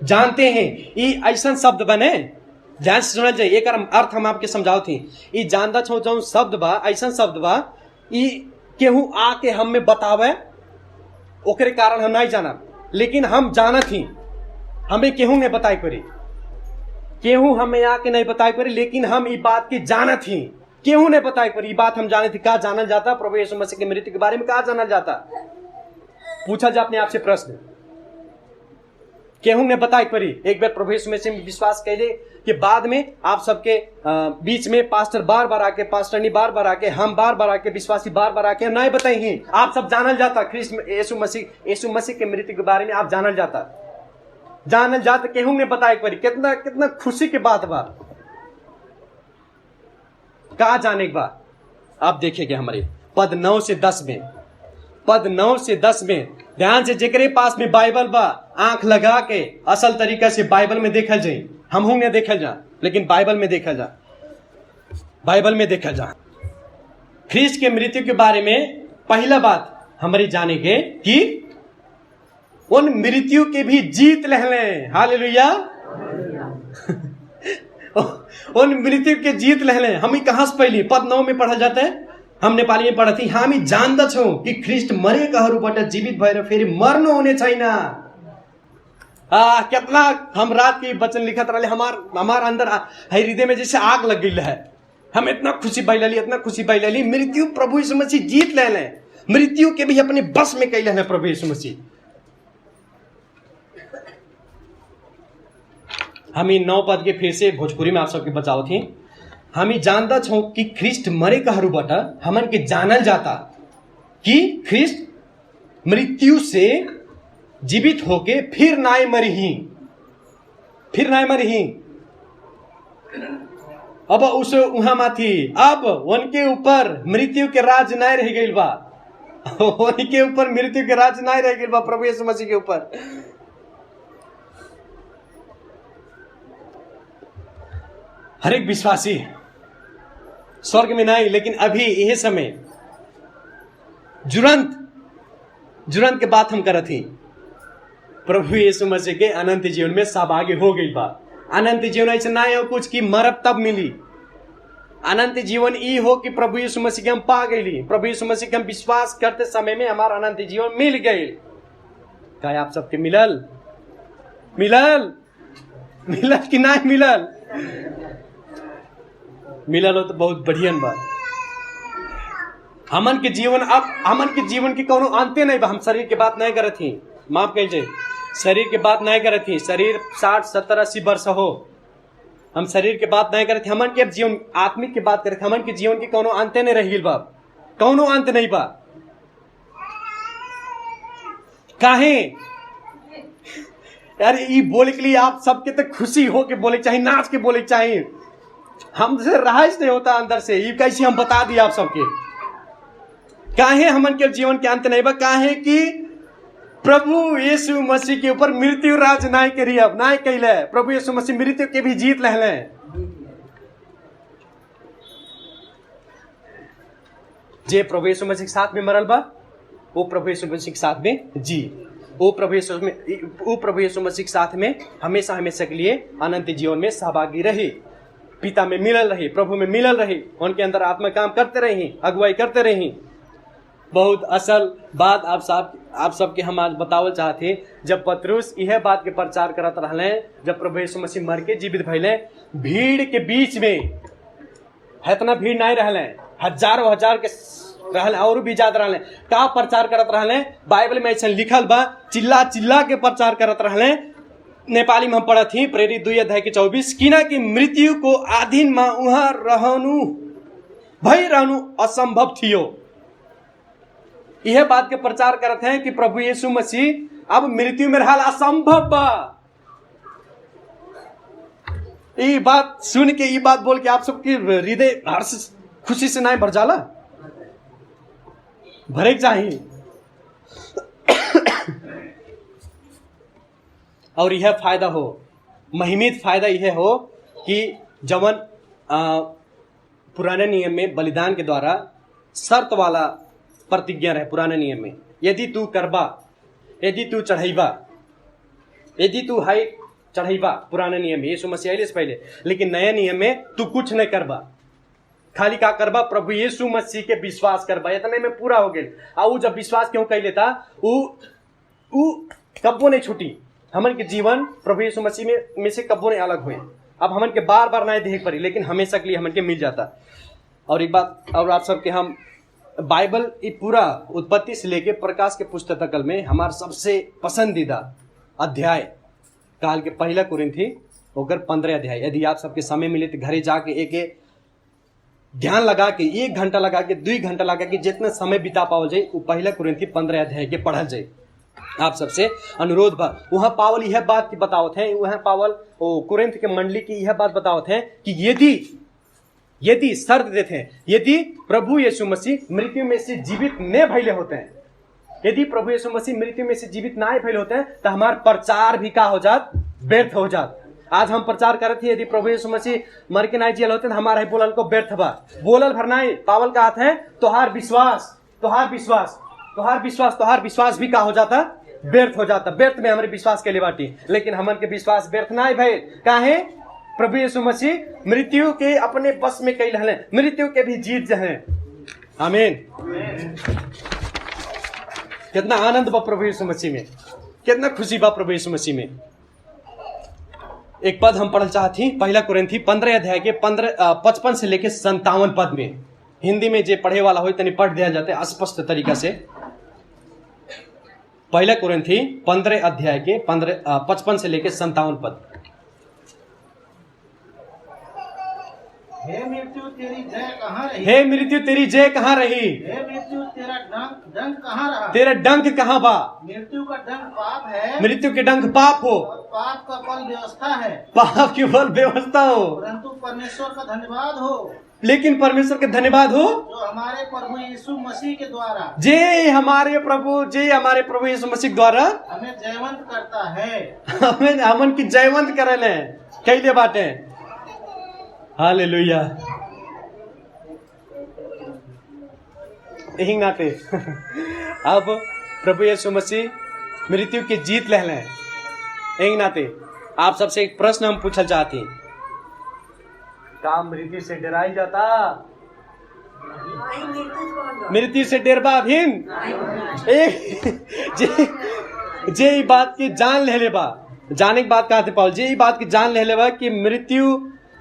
जानते हैं। ये ऐसा शब्द बने, ध्यान से सुनल जाए, एक अर्थ हम आपके समझाओ थी। ये जानदा छौ जो शब्द बा, ऐसा शब्द बा, ये केहू आके हमें बतावे, ओकरे कारण हम नहीं जाना, लेकिन हम जानत ही, हमें केहू ने बताई करी, केहू हमें आके नहीं बताई करी, लेकिन हम ये बात की जानत ही, केहू ने बताई करी, ये बात हम जाने थी। क्या जानल जाता? प्रभु यीशु मसीह के मृत्यु के बारे में क्या जानल जाता? पूछा जा अपने आप से प्रश्न, केहू ने बताई करी। एक बार प्रभु यीशु मसीह में विश्वास कैले कि बाद में आप सबके बीच में पास्टर बार बार आके, पास्टरनी बार बार आके, हम बार बार आके, विश्वासी बार बार आके नहीं बताई, आप सब जानल जाता ख्रिस्ट यीशु मसीह के मृत्यु के बारे में आप जानल जाता केहू ने बताई करी। कितना कितना खुशी की बात बा, का जाने के बाद आप देखेंगे हमारे पद 9 से 10 में, पद 9 से 10 में ध्यान से, जेकरे पास में बाइबल बा आंख लगा के असल तरीका से बाइबल में देखल जाए, हम ने देखल जा, लेकिन बाइबल में देखल जा, बाइबल में देखल जा। ख्रिस्ट के मृत्यु के बारे में पहला बात हमारी जाने के कि उन मृत्यु के भी जीत लहले, हालेलुया। उन मृत्यु के जीत लहले। हम कहां से पहली पद 9 में पढ़ा जाता है, हम नेपाली में पढ़ा थी, हामी जान्दछौं कि ख्रिस्ट मरेकाहरूबाट जीवित भएर फेरि मर्नु हुने छैन। कितना हम रात के वचन लिखत रहे, हमार अंदर हृदय में जैसे आग लग गई है। हम इतना खुशी बैलली, इतना खुशी बैलली, मृत्यु प्रभु यीशु मसीह जीत ले, मृत्यु के भी अपने बस में कैले हैं प्रभु यीशु मसीह। हामी 9 पद के फिर से भोजपुरी में आप सबके बचाओ थी। हामी जानदा छौं कि ख्रिस्ट मरेकाहरूबाट हमन के जानल जाता कि ख्रिस्ट मृत्यु से जीवित होके फिर नाय मरिही, फिर नाय मरिही। अब उस उहाँ माथि अब उनके ऊपर मृत्यु के राज नाय रह गइल बा, उनके ऊपर मृत्यु के राज नाय रह गइल बा, प्रभु यीशु मसीह के ऊपर। हर एक विश्वासी स्वर्ग में नहीं, लेकिन अभी यह समय जुरंत के बात हम करत ही, प्रभु यीशु मसीह के अनंत जीवन में सहभागी हो गई बा। अनंत जीवन ऐसे ना हो कुछ कि मरब तब मिली। अनंत जीवन ई हो कि प्रभु यीशु मसीह के हम पा गई, प्रभु यीशु मसीह के हम विश्वास करते समय में हमारा अनंत जीवन मिल गई। क्या आप सबके मिलल कि नहीं मिलल? मिलल हो तो बहुत बढ़िया बात। हमन के जीवन की कोनो अंते नहीं बा। हम शरीर के बात नहीं करत ही, माफ कीजिए, शरीर के बात नहीं करत ही। शरीर 60, 70, 80 वर्ष हो, हम शरीर के बात नहीं करते। हमन के जीवन आत्मिक की बात करते। हमन के जीवन की कोनो अंते नहीं रही बा, कोनो अंत नहीं बा। काहे यार ये बोले के लिए आप सबके तो खुशी हो के बोले चाहिए, नाच के बोले चाहिए, हमसे राहज नहीं होता अंदर से। ये कैसे हम बता दिए आप सबके, काहे हमन के जीवन के अंत नहीं बा। काहे कि प्रभु यीशु मसीह के ऊपर मृत्यु राज नाय करी, अब नाय कैले। प्रभु यीशु मसीह मृत्यु के भी जीत लहले। जे प्रभु यीशु मसीह के साथ में मरल बा, वो प्रभु यीशु मसीह के साथ में जी, वो प्रभु यीशु मसीह के साथ में हमेशा हमेशा के लिए अनंत जीवन में सहभागी रही, पिता में मिलल रही, प्रभु में मिलल रही, उनके अंदर आत्मा काम करते रही, अगुवाई करते रही। बहुत असल बात आप सबके हम आज बतावल चाहते। जब पतरुस यह बात के प्रचार करत रहले, जब प्रभु यीशु मसीह मर के जीवित भइले, भीड़ के बीच में इतना भीड़ नहीं रहले, हजारों हजार के रहले और भी ज्यादा रहले। का प्रचार करत रहले? बाइबल में ऐसा लिखल बा, चिल्ला चिल्ला के प्रचार करत रहले। नेपाली में हम पढ़त ही प्रेरित 2 अध्याय के 24, किनकि मृत्यु को अधीन में उहाँ रहनु असंभव थियो। यह बात के प्रचार करते हैं कि प्रभु यीशु मसीह अब मृत्यु में रहल असंभव बा। ये बात सुन के, ये बात बोल के आप सबके हृदय हर्ष खुशी से ना भर जाला, भरे चाहिए। और यह फायदा हो, महिमित फायदा यह हो कि जवन पुराने नियम में बलिदान के द्वारा शर्त वाला प्रतिज्ञा रहे। पुराने नियम में यदि तू करबा, यदि तू चढ़ैबा, यदि तू है चढ़ैबा, पुराने नियम में यीशु मसीह आइले से पहले। लेकिन नए नियम में तू कुछ नहीं करबा, खाली का करबा, प्रभु यीशु मसीह के विश्वास करबा, इतने में पूरा हो गया। और जब विश्वास क्यों कह लेता, उ कब्बो नहीं छूटी। हमन के जीवन प्रभु यीशु मसीह में से कब्बो नहीं अलग हुए। अब हमन के बार बार नहीं देख पड़ी, लेकिन हमेशा के लिए हमन के मिल जाता। और एक बात और आप सबके, हम बाइबल ये पूरा उत्पत्ति से लेके प्रकाश के पुस्तक में हमारा सबसे पसंदीदा अध्याय काल के पहला कुरिन्थी होकर 15 अध्याय। यदि आप सबके समय मिले तो घरे जाके एक ध्यान लगा के 1 घंटा लगा के 2 घंटा लगा के जितना समय बिता पाओ जाए, वो पहला कुरिन्थी 15 अध्याय के पढ़ल जाए। आप सबसे अनुरोध बा, वहां पावल यह बात की बतावत है, वहां पावल कुरिन्थ के मंडली की यह बात बतावत है कि यदि शर्त देते हैं, यदि प्रभु यीशु मसीह मृत्यु में से जीवित न भइले होते हैं, यदि प्रभु यीशु मसीह मृत्यु में से जीवित ना भइले होते हैं, तो हमारा प्रचार भी का हो जात, व्यर्थ हो जात। आज हम प्रचार करत ही, यदि प्रभु यीशु मसीह मर के नहीं जियल होते तो हमारा बोलल को व्यर्थ बा। बोलल भर नहीं, पावल का हाथ है तोहार विश्वास, तोहार विश्वास, तोहार विश्वास, तोहार विश्वास भी का हो जाता, व्यर्थ हो जाता। व्यर्थ में हमारे विश्वास के लिए बाटी, लेकिन हमन के विश्वास व्यर्थ ना भइल। काहे? प्रभु यीशु मसीह मृत्यु के अपने बस में कई हले, मृत्यु के भी जीत जहे। आमीन। कितना आनंद बा प्रभु यीशु मसीह में, कितना खुशी बा प्रभु यीशु मसीह में। एक पद हम पढ़ल चाहती, पहला कुरिन्थी 15 अध्याय के 55 से लेके 57 पद में। हिंदी में जे पढ़े वाला हो तनी पढ़ दिया जाते स्पष्ट तरीका से। पहला कुरिन्थी 15 अध्याय के 55 से लेके 57 पद। हे मृत्यु तेरी जय कहाँ रही? हे मृत्यु तेरी जय कहाँ रही? हे मृत्यु तेरा डंक कहाँ रहा? तेरा डंक कहाँ बा? मृत्यु का डंक पाप है, मृत्यु के डंक पाप हो, और पाप का फल व्यवस्था है, पाप के फल व्यवस्था हो। परंतु परमेश्वर का धन्यवाद हो, लेकिन परमेश्वर के धन्यवाद हो जो हमारे प्रभु यीशु मसीह के द्वारा, जे हमारे प्रभु यीशु मसीह द्वारा हमें जयवंत करता है। हमें हमन की जयवंत करेले कैले बाटे। हालेलुया। यही नाते अब प्रभु यीशु मसीह मृत्यु की जीत ले लें। यही नाते आप सबसे एक प्रश्न हम पूछना चाहते हैं, का मृत्यु से डराई जाता? मृत्यु से डरबा भिन जे बात की जान ले बा, जाने की बात कहते पाओ, जे बात की जान ले बा कि मृत्यु,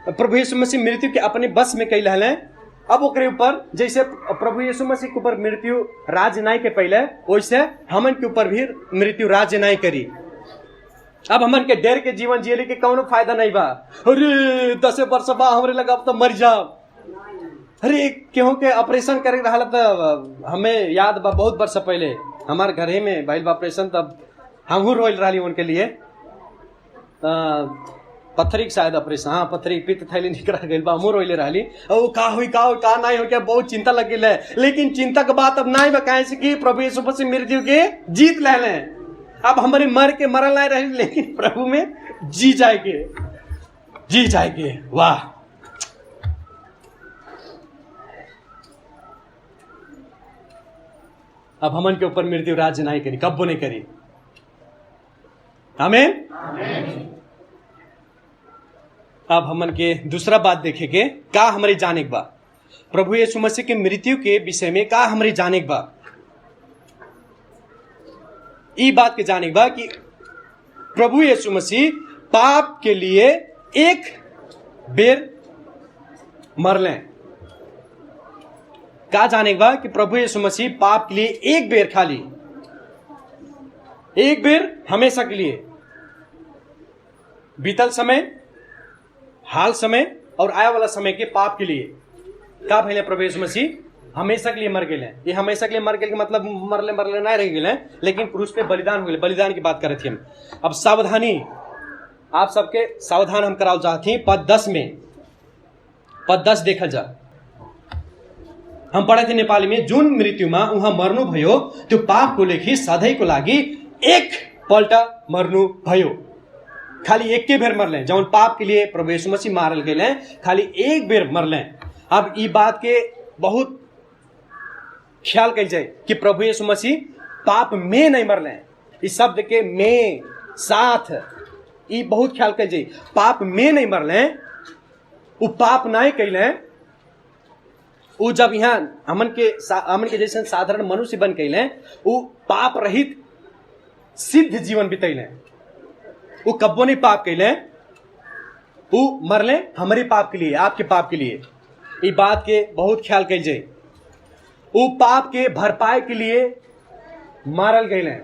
प्रभु यीशु मसीह मृत्यु के अपने बस में कई लहले। अब ओकरे ऊपर जैसे प्रभु यीशु मसीह के ऊपर मृत्यु राज्य नहीं के पहले, वैसे हमन के ऊपर भी मृत्यु राज्य नहीं करी। अब हमन के डर के जीवन जिये के कौनो फायदा नहीं बा। अरे 10 वर्ष बा हमरे लगा अब तो मर जाओ। अरे क्यों के ऑपरेशन करे रहा तो हमें याद बा, बहुत वर्ष पहले हमारे घरे में भइल बा ऑपरेशन, तब हम रोइल रही उनके लिए। पत्थरी शायद ऑपरेशन, हाँ पत्थरी पित्त थैली निकल गई बा, हम रोइले रही। ओ का हुई का नहीं हो क्या, बहुत चिंता लग गई है। लेकिन चिंता के बात अब नहीं बा, कैसे कि प्रभु यीशु मसीह मृत्यु के जीत ले लें। अब हमारे मर के मरल नहीं रहे, लेकिन प्रभु में जी जाएंगे। वाह। अब हमन के ऊपर मृत्यु राज्य नहीं करी, कब्बो नहीं करी। आमीन। अब हमन के दूसरा बात देखेंगे, का हमारी जाने के बा प्रभु यीशु मसीह के मृत्यु के विषय में, का हमारी जाने के बा ई बात के जाने के बा कि प्रभु यीशु मसीह पाप के लिए एक बेर मरले। का जाने के बा कि प्रभु यीशु मसीह पाप के लिए एक बेर, खाली एक बेर, हमेशा के लिए, बीतल समय, हाल समय और आया वाला समय के पाप के लिए का भइले प्रभु यीशु मसीह हमेशा के लिए मर गए। ये हमेशा के लिए मर गए मतलब मरले नहीं रह गए, लेकिन क्रूस पे बलिदान हो गए। बलिदान की बात कर रहे थे हम। अब आप सबके सावधान हम कराओ चाहती पद 10 में, पद 10 देखल जा। हम पढे थे नेपाली में, जुन मृत्युमा उहाँ मर्नु भयो त्यो पापको लेखी सधैँको लागि एक पल्ट मर्नु भयो। खाली एकै बेर मरलें, जौन पाप के लिए प्रभु यीशु मसीह मारल गए, खाली एक बेर मरलें। अब ये बात के बहुत ख्याल कल जाए कि प्रभु यीशु मसीह पाप में नहीं मरलें। इस शब्द के में साथ ये बहुत ख्याल कल जाए, पाप में नहीं मरलें, वो पाप नहीं कैलें। वो जब यहाँ हमन के जैसे साधारण मनुष्य बन कैलें, वो पाप रहित सिद्ध जीवन बितैलें। वो कब्बो नहीं पाप कैलें, वो मरलें हमारे पाप के लिए, आपके पाप के लिए। ये बात के बहुत ख्याल कल जाए। वो पाप के भरपाई के लिए मारल गए।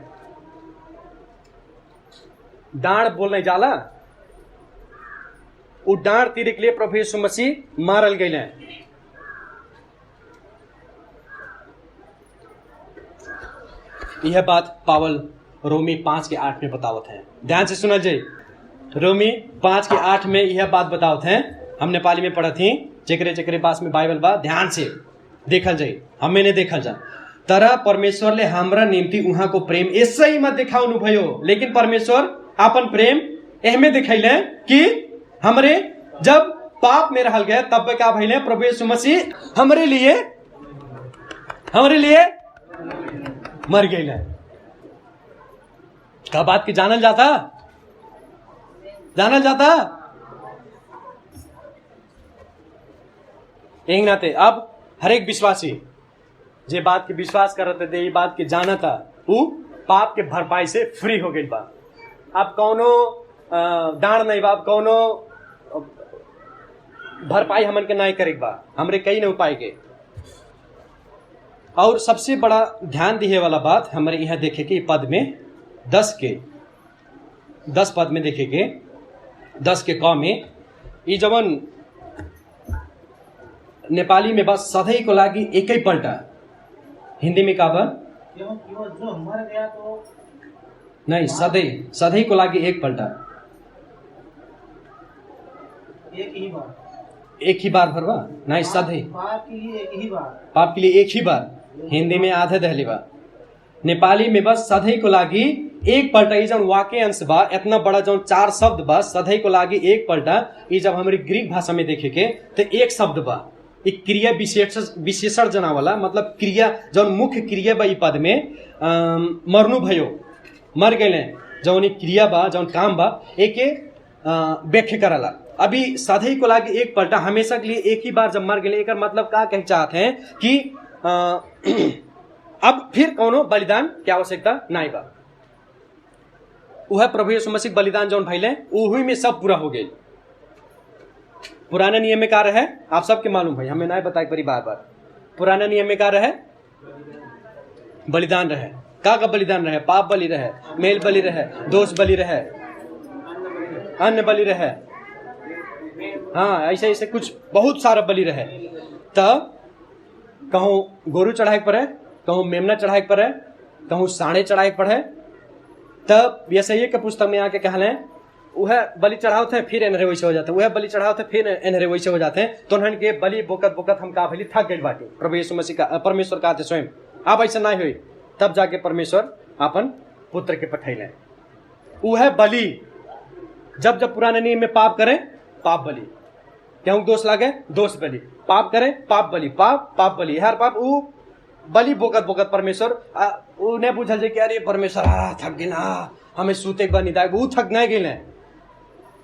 डांड बोलने जाला, वो डांड तीरे के लिए प्रभु यीशु मसीह मारल गए। यह बात पावल रोमी 5 के 8 में बतावत है। ध्यान से सुना जाए, रोमी 5 के 8 में यह बात बतावत है। हम नेपाली में पढ़ा थी, जेकरे पास में बाइबल बा ध्यान से देखल जाए, हमें ने देखल जा। तर परमेश्वरले हाम्रा निम्ति उहाँ को प्रेम यसै में देखाउनु भयो। लेकिन परमेश्वर अपन प्रेम एहमे दिखैले कि हमरे जब पाप में रहल गए तब क्या भइले, प्रभु यीशु मसीह हमरे लिए मर गए। का बात की जानल जाता एक नाते अब हर एक विश्वासी जे बात के विश्वास करते थे, ये बात के जाना था, वो पाप के भरपाई से फ्री हो गई बा। अब कौनो डांड नहीं बा, अब कौनो भरपाई हमन के नहीं करेगा बा, हमरे कई नहीं उपाय के। और सबसे बड़ा ध्यान दिए वाला बात हमारे यहाँ देखे कि पद में 10 पद में देखेंगे, 10 के क में ये जवन नेपाली में बस सधैं को लागी एक ही पल्टा, हिंदी में का बा क्योंकि वो जो मर गया तो नहीं, सधैं को लागी एक पल्टा, एक ही बार भरवा नहीं, सधैं पाप के लिए एक ही बार, पाप के लिए एक ही बार। हिंदी में आधे दहली बा, नेपाली में बस सधैं को लागी एक पल्टा। ये जब वाक्य अंश बा, इतना बड़ा जो 4 शब्द बा, सधैं को लागी एक पल्टा। ये जब हमारी ग्रीक भाषा में देखे के तो एक शब्द बा, एक क्रिया विशेषण जना वाला, मतलब क्रिया जो मुख्य क्रिया बा। पद में मरनु भयो, मर गए, जौन क्रिया बा, जौन काम बा, एक व्याख्या करला। अभी सधैं को लागी एक पल्टा, हमेशा के लिए एक ही बार जब मर गए, एक मतलब का कह चाहते हैं कि अब फिर कौनो बलिदान की आवश्यकता नहीं बा। वह प्रभु यीशु मसीह बलिदान जौन भइले उही में सब पूरा हो गई। पुराने नियम में का रहे आप सबके मालूम भाई, हमें नहीं बताए परी बार बार। पुराने नियम में का रहे बलिदान रहे, का बलिदान रहे, पाप बलि रहे, मेल बलि रहे, दोष बलि रहे, अन्न बलि रहे, हाँ ऐसे ऐसे कुछ बहुत सारा बलि रहे। तब कहूँ गोरू चढ़ाए पड़े, कहूँ मेमना चढ़ाए पड़े, कहूँ साढ़े चढ़ाए पड़े। तब यशायाह के पुस्तक में आके कहले वह बलि चढ़ाओ थे फिर एनरे वैसे हो जाते, वह बलि चढ़ाओ थे फिर एनरे वैसे हो जाते। तो उन्होंने के बलि बोकत हम का भली थक गए बाटे। प्रभु यीशु मसीह का परमेश्वर का स्वयं आप ऐसा नहीं हुई, तब जाके परमेश्वर अपन पुत्र के पठैले। वह बलि जब पुराने नियम में पाप करें पाप बलि, क्यों दोष लागे दोष बलि, पाप करे पाप बलि, पाप बलि, हर पाप वो बलि बोकत परमेश्वर उन्हें बुझल जे कि अरे परमेश्वर थक गए, हमें सूते बनी दाए, वो थक नहीं गए।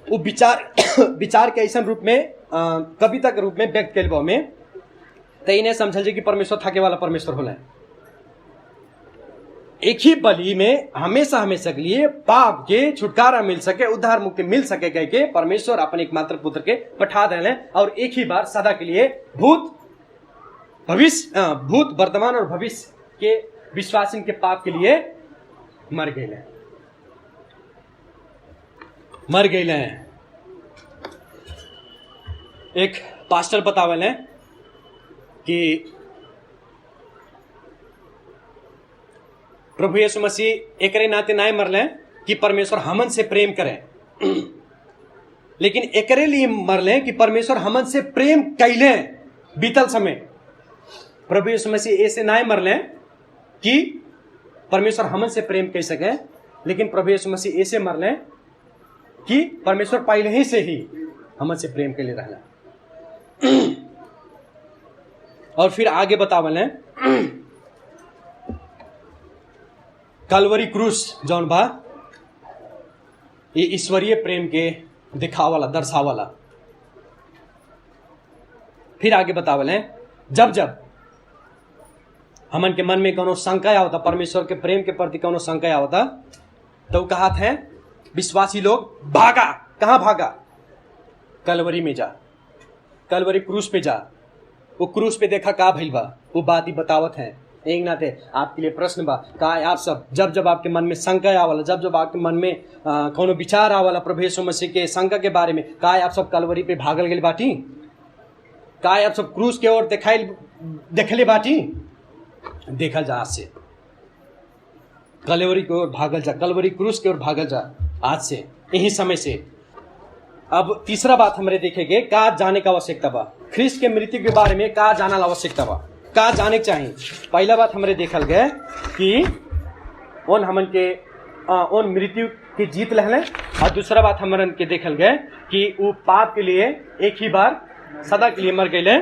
वो विचार के ऐसा रूप में कविता के रूप में व्यक्त कैल में, तो इन्हें समझल जे कि परमेश्वर थके वाला परमेश्वर होला। एक ही बलि में हमेशा के लिए पाप के छुटकारा मिल सके, उद्धार मुक्ति मिल सके, कह के परमेश्वर अपने एकमात्र पुत्र के पठा दें और एक ही बार सदा के लिए भूत वर्तमान और भविष्य के विश्वासी के पाप के लिए मर गए। एक पास्टर बतावल है कि प्रभु यीशु मसीह एक नाते नहीं मरले कि परमेश्वर हमन से प्रेम करें। लेकिन एकरे लिए मरले कि परमेश्वर हमन से प्रेम कैले बीतल समय। प्रभु यीशु मसीह ऐसे ना मरले कि परमेश्वर हमन से प्रेम कर सके, लेकिन प्रभु यीशु मसीह ऐसे मरले कि परमेश्वर पहले ही से ही हमन से प्रेम के लिए रहला। और फिर आगे बतावल कलवरी क्रूस जौन बा ये ईश्वरीय प्रेम के दिखावाला दर्शावाला। फिर आगे बतावल जब जब हमन के मन में कोनो शंका आवता, परमेश्वर के प्रेम के प्रति कोनो शंका आवता, तो कहत है विश्वासी लोग भागा। कहां भागा? कलवरी में जा, कलवरी क्रूस पे जा। वो क्रूस पे देखा का भइल बा, वो बात ही बतावत है। एक नाते आपके लिए प्रश्न बा, का आप सब जब जब आपके मन में शंका आवाला, जब जब आपके मन में कोनो विचार आवाला प्रभु यीशु मसीह के शंका के बारे में, का आप सब कलवरी पे भागल गए बाटी? का आप सब क्रूस के ओर देखले बाटी? देखल जा आज से, कलवरी की ओर भागल जा, कलवरी क्रूस की ओर भागल जा आज से, यही समय से। अब तीसरा बात हमरे देखेंगे, का जाने का आवश्यकता बा। ख्रिस्त के मृत्यु के बारे में का जाना आवश्यकता बा, का जाने चाहिए। पहला बात हमरे देखल गए कि उन हमन के उन मृत्यु की जीत लहले, और दूसरा बात हमन के देखल गए कि वो पाप के लिए एक ही बार सदा के लिए मर गए।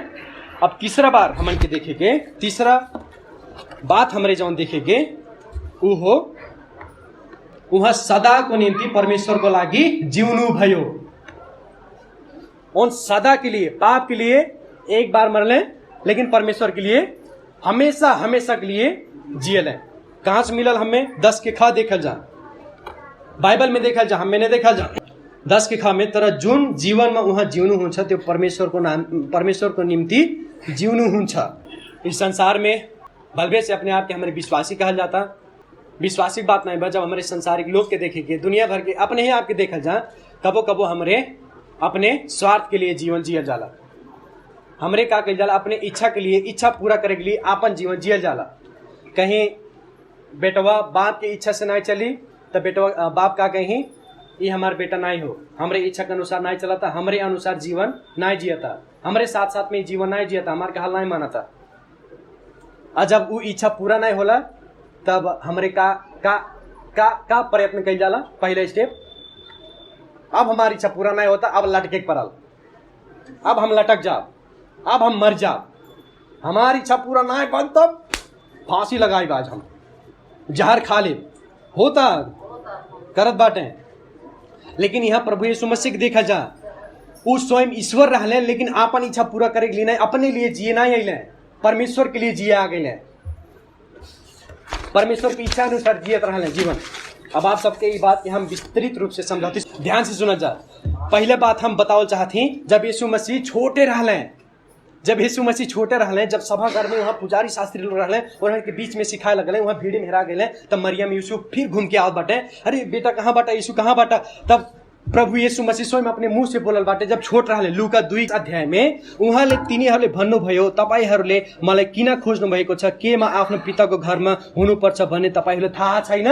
अब तीसरा बार हमन के देखेंगे, तीसरा बात हमरे जौन देखेंगे वो हो वह सदा को निम्ति परमेश्वर को लागी जीवनु भयो। उन सदा के लिए, पाप के लिए एक बार मरले, लेकिन परमेश्वर के लिए हमेशा हमेशा के लिए जियल है। कहां से मिलल हमें? 10 के खा देखल जा, बाइबल में देखल जा, हमें नहीं देखल जा। 10 के खा में तरह जुन जीवन में वहां जीवनु हुन्छ त्यो परमेश्वर को निम्ति जीवनु हुन्छ। इस संसार में बलबे से अपने आप के हमारे विश्वासी कहल जाता। विश्वासी बात नहीं बा, जब हमारे संसारिक लोग के देखेंगे, दुनिया भर के अपने ही आपके देखल जा, कबो कबो हमरे अपने स्वार्थ के लिए जीवन जियल जाला। हमरे का कल जाला? अपने इच्छा के लिए, इच्छा पूरा करे के लिए अपन जीवन जियल जाला। कहीं बेटवा बाप की इच्छा से नहीं चली तो बेटवा बाप का कहीं ये हमारा बेटा नहीं हो, हमरे इच्छा के अनुसार नहीं चला था, हमरे अनुसार जीवन नहीं जियता, हमरे साथ साथ में जीवन नहीं जियता, हमारे का हाल नहीं माना था। और जब वो इच्छा पूरा नहीं होला तब हमरे का प्रयत्न कल जाला? पहले स्टेप, अब हमारी इच्छा पूरा नहीं होता, अब लटके पड़ल, अब हम लटक जाओ, अब हम मर जाओ, हमारी इच्छा पूरा नहीं बन तब फांसी लगाई आज हम, जहर खा ले, होता करत बाटे। लेकिन यहाँ प्रभु यीशु मसीह देखा जा, वो स्वयं ईश्वर रहले, लेकिन अपन इच्छा पूरा करे के लिए नहीं, अपने लिए जिए नहीं अले, परमेश्वर के लिए जिए आ गए, परमेश्वर की इच्छा अनुसार जियत रहले जीवन। अब आप सबके ये बात हम विस्तृत रूप से समझाते, ध्यान से सुना जा। पहले बात हम बताओ चाहती, जब यीशु मसीह छोटे रहले, जब यीशु मसीह छोटे रहले, जब सभा घर में वहाँ पुजारी शास्त्री लोग रहले और उनके बीच में सिखाए लगले, वहाँ भीड़ में हेरा गए, तब मरियम यूसुफ फिर घूम के आवत बाटे, अरे बेटा कहाँ बाटा, यीशु कहाँ बाटा? तब प्रभु यीशु मसीह स्वयं अपने मुंह से बोलल बाटे, जब छोट रहले, लूका 2 अध्याय में उहाँले तिनीहरूले भन्नुभयो, तपाईहरूले मलाई किन खोज्नु भएको छ, केमा आफ्नो पिताको घरमा हुनुपर्छ भन्ने तपाईहरूले थाहा छैन?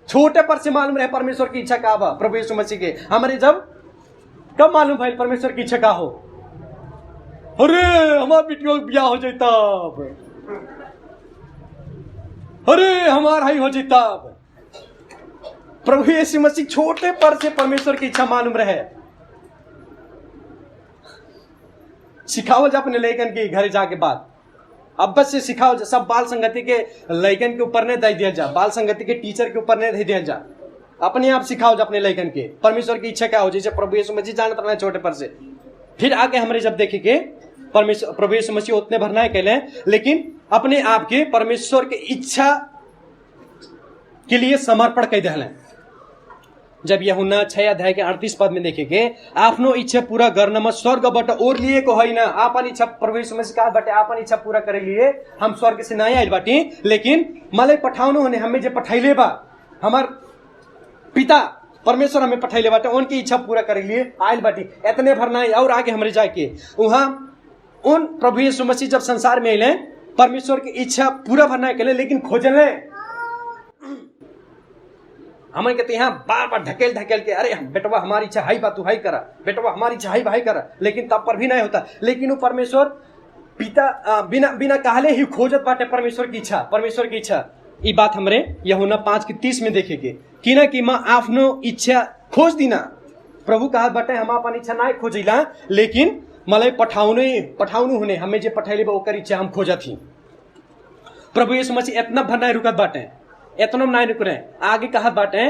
छोटे पर से मालूम रहे परमेश्वर की इच्छा का बा। प्रभु यीशु मसीह के हमारे जब कब मालूम भाई परमेश्वर की इच्छा का हो? अरे हमार बेटियों ब्याह हो जाता, अरे हमार हाई हो जाता। प्रभु यीशु मसीह छोटे पर से परमेश्वर की इच्छा मालूम रहे। सिखाओ जा अपने लेखन के घर जाके बाद, अब बस से सिखाओ जा, सब बाल संगति के लेखन के ऊपर नहीं दे दिया जा, बाल संगति के टीचर के ऊपर नहीं दे दिया जा, अपने आप सिखाओ जा अपने लेखन के परमेश्वर की इच्छा क्या हो, जैसे प्रभु यीशु मसीह जानत रहना छोटे पर से। फिर आगे हमारे जब देखेंगे परमेश्वर प्रभु यीशु मसीह उतने भरना है कहले, लेकिन अपने आप के परमेश्वर के इच्छा के लिए समर्पण कर दिले। जब यूहन्ना 6 अध्याय के 38 पद में देखेंगे, आफ्नो इच्छा पूरा गर्नमा स्वर्गबाट ओर्लिएको होइन, आपन इच्छा प्रभु यीशु मसीह काबाट आपन इच्छा पूरा करे लिए हम स्वर्ग से नहीं आइल बाटी, लेकिन मलाई पठाउनु हुने हमें जे पठाइले बा, हमार पिता परमेश्वर हमें पठाइले बाटे, उनकी इच्छा पूरा करे लिए आइल बाटी। इतने भरना है। और आगे हमारे जाके वहां उन प्रभु यीशु मसीह जब संसार में आइले, परमेश्वर की इच्छा पूरा भरना के लिए, लेकिन खोजले हमन के तो यहाँ बार बार ढकेल ढकेल के, अरे बेटवा हमारी इच्छा हाई बा तू हाई करा, बेटवा हमारी इच्छा हाई भाई करा, लेकिन तब पर भी नहीं होता। लेकिन वो परमेश्वर पिता बिना बिना कहले ही खोजत बाटे परमेश्वर की इच्छा, परमेश्वर की इच्छा। ये बात हमरे यूहन्ना 5:30 में देखेंगे कि ना कि माँ आफ्नो इच्छा खोज दिना। प्रभु कहा बाटे हम अपन इच्छा ना खोजिला, लेकिन मलाई पठाउनु हुने, हमें जे पठैले बा ओकर इच्छा हम खोजत ही। प्रभु यीशु मसीह इतना भर नहीं रुकत बाटे, इतना नहीं रुक रहे, आगे कहा बाटे,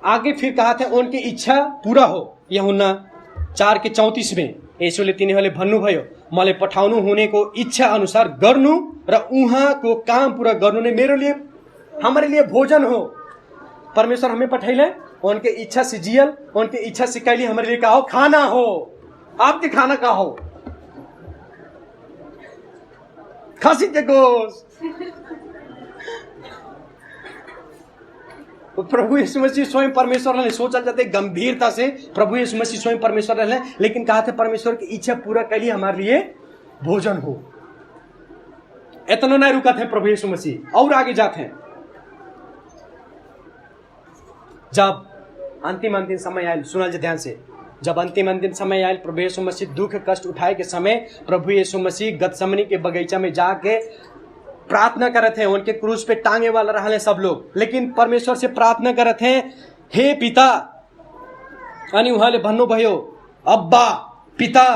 आगे फिर कहा था उनकी इच्छा पूरा हो। यूहन्ना 4:34 में यीशुले तिनीहरूले भन्नुभयो मलाई पठाउनु हुनेको इच्छा अनुसार गर्नु र उहाँको काम पूरा गर्नु नै मेरो लिए हमारे लिए भोजन हो। परमेश्वर हमें पठैले उनके इच्छा से जियल, उनके इच्छा से कैली हमारे लिए का हो, खाना हो। आपके खाना का हो, खसी के गोश्त। तो प्रभु यीशु मसीह स्वयं परमेश्वर ने सोचा जाते गंभीरता से, प्रभु यीशु मसीह स्वयं परमेश्वर रहे, लेकिन कहा थे परमेश्वर की इच्छा पूरा कैली हमारे लिए भोजन हो। इतना नहीं रुका थे प्रभु यीशु मसीह, और आगे जाते हैं। जब अंतिम समय आयल, सुना जी ध्यान से, जब अंतिम समय आयल, प्रभु यीशु मसीह दुख कष्ट उठाए के समय प्रभु यीशु मसीह गतसमनी के बगीचा में जाके प्रार्थना करते हैं। उनके क्रूस पे टांगे वाला रहा सब लोग, लेकिन परमेश्वर से प्रार्थना करते हैं, हे पिता, अनि उहाँले भन्नुभयो अब्बा पिता,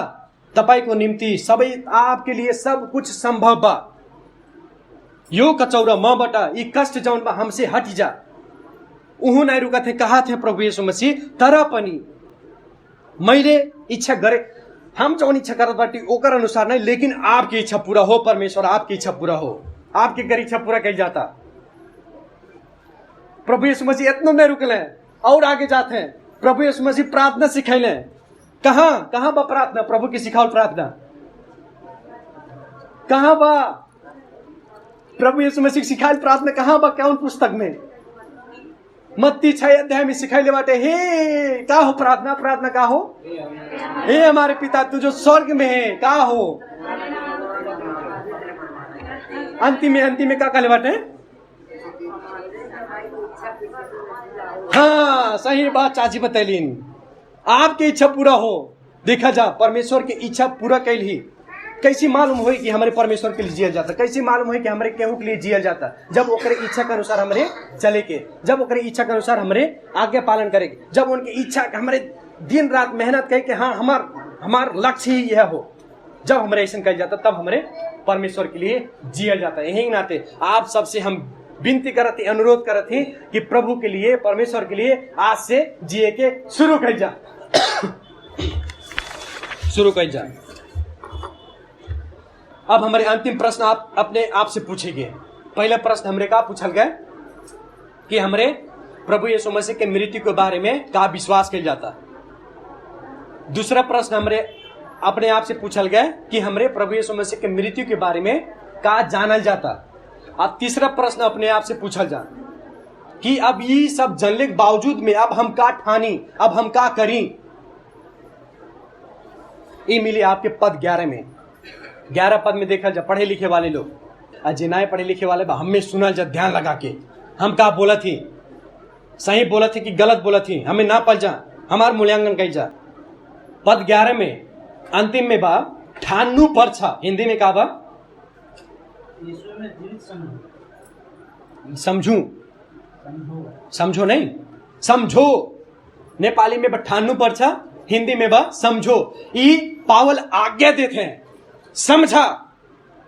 तपाईको निम्ति सबै आपके लिए सब कुछ संभव बा, यो कचौरा मबाट यी कष्ट जौन बा हमसे हट जा। उहु नहीं रुका थे, कहा थे प्रभु यीशु मसीह, तर पनि मैले इच्छा करे, हम जौन इच्छा करत बाटी ओकर अनुसार नहीं, लेकिन आपकी इच्छा पूरा हो परमेश्वर, आपकी इच्छा पूरा हो। आपकी कर इच्छा पूरा कल जाता। प्रभु यीशु मसीह इतना नहीं रुकले, और आगे जाते हैं। प्रभु यीशु मसीह प्रार्थना सिखैले, कहां बा प्रार्थना, प्रभु की सिखाओ प्रार्थना कहां बा? प्रभु यीशु मसीह सिखाएल प्रार्थना कहां बा? कौन पुस्तक में? मत्ती 6 में सिखाइले बाटे, हे का हो प्रार्थना, प्रार्थना का हो, हे हमारे पिता तू जो स्वर्ग में है, का हो। अंतिम में का कहले बाटे? हाँ सही बात चाची बतैलीन, आपकी इच्छा पूरा हो। देखा जा परमेश्वर की इच्छा पूरा कैल ही। कैसी मालूम हुई कि हमारे परमेश्वर के लिए जियल जाता, कैसी मालूम हुई कि हमारे केहू के लिए जियल जाता? जब ओकरे इच्छा के अनुसार हमारे चले के, जब ओकरे इच्छा के अनुसार हमारे आज्ञा पालन करे, जब उनकी इच्छा हमारे दिन रात मेहनत करे कि हाँ हमार लक्ष्य ही यह हो, जब हमारे ऐसा कल जाता तब हमारे परमेश्वर के लिए जियल जाता। यही नाते आप सबसे हम विनती करते, अनुरोध करते कि प्रभु के लिए, परमेश्वर के लिए आज से जिए के शुरू कर जा शुरू कर जा। अब हमारे अंतिम प्रश्न आप अपने आप से पूछेंगे। पहला प्रश्न हमरे का पूछल गया कि हमरे प्रभु यीशु मसीह के मृत्यु के बारे में का विश्वास किया जाता। दूसरा प्रश्न हमरे अपने आप से पूछल गया कि हमरे प्रभु यीशु मसीह के मृत्यु के बारे में का जानल जाता। अब तीसरा प्रश्न अपने आप से पूछल जा कि अब ये सब जानने के बावजूद में अब हम का ठानी, अब हम का करी। ये मिली आपके पद 11 में। 11 पद में देखा जा पढ़े लिखे वाले लोग, अजय पढ़े लिखे वाले हमें सुनल जा ध्यान लगा के, हम का बोला थी, सही बोला थी कि गलत बोला थी, हमें ना पल जा, हमार मूल्यांकन कही जा। पद 11 में अंतिम में बा ठान्नु पर्छ, हिंदी में का बा? समझू, समझो नहीं, समझो। नेपाली में बा ठान्नु पर्छ, हिंदी में बा समझो। ई पावल आज्ञा देते हैं, समझा।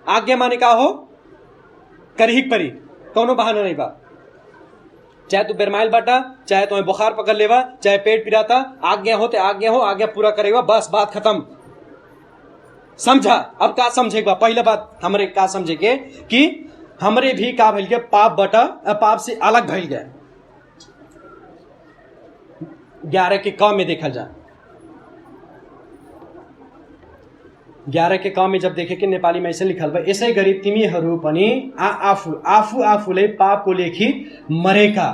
आज्ञा माने का हो, करही परी, कौनो बहाना नहीं बा। चाहे तू बेरमाइल बाटा, चाहे तुम्हें बुखार पकड़ लेवा, चाहे पेट पिराता, आज्ञा हो ते आज्ञा हो, आज्ञा पूरा करेगा, बस बात खत्म। समझा। अब का समझेगा? पहला बात हमरे का समझेगे कि हमरे भी का भइल गया, पाप बटा पाप से अलग भइल गया। 11 के क में देखा जा, 11 के क में जब देखे कि नेपाली में ऐसे लिखल बा, यसै गरी तिमीहरू पनि आफू आफूले पापको लेखी मरेका,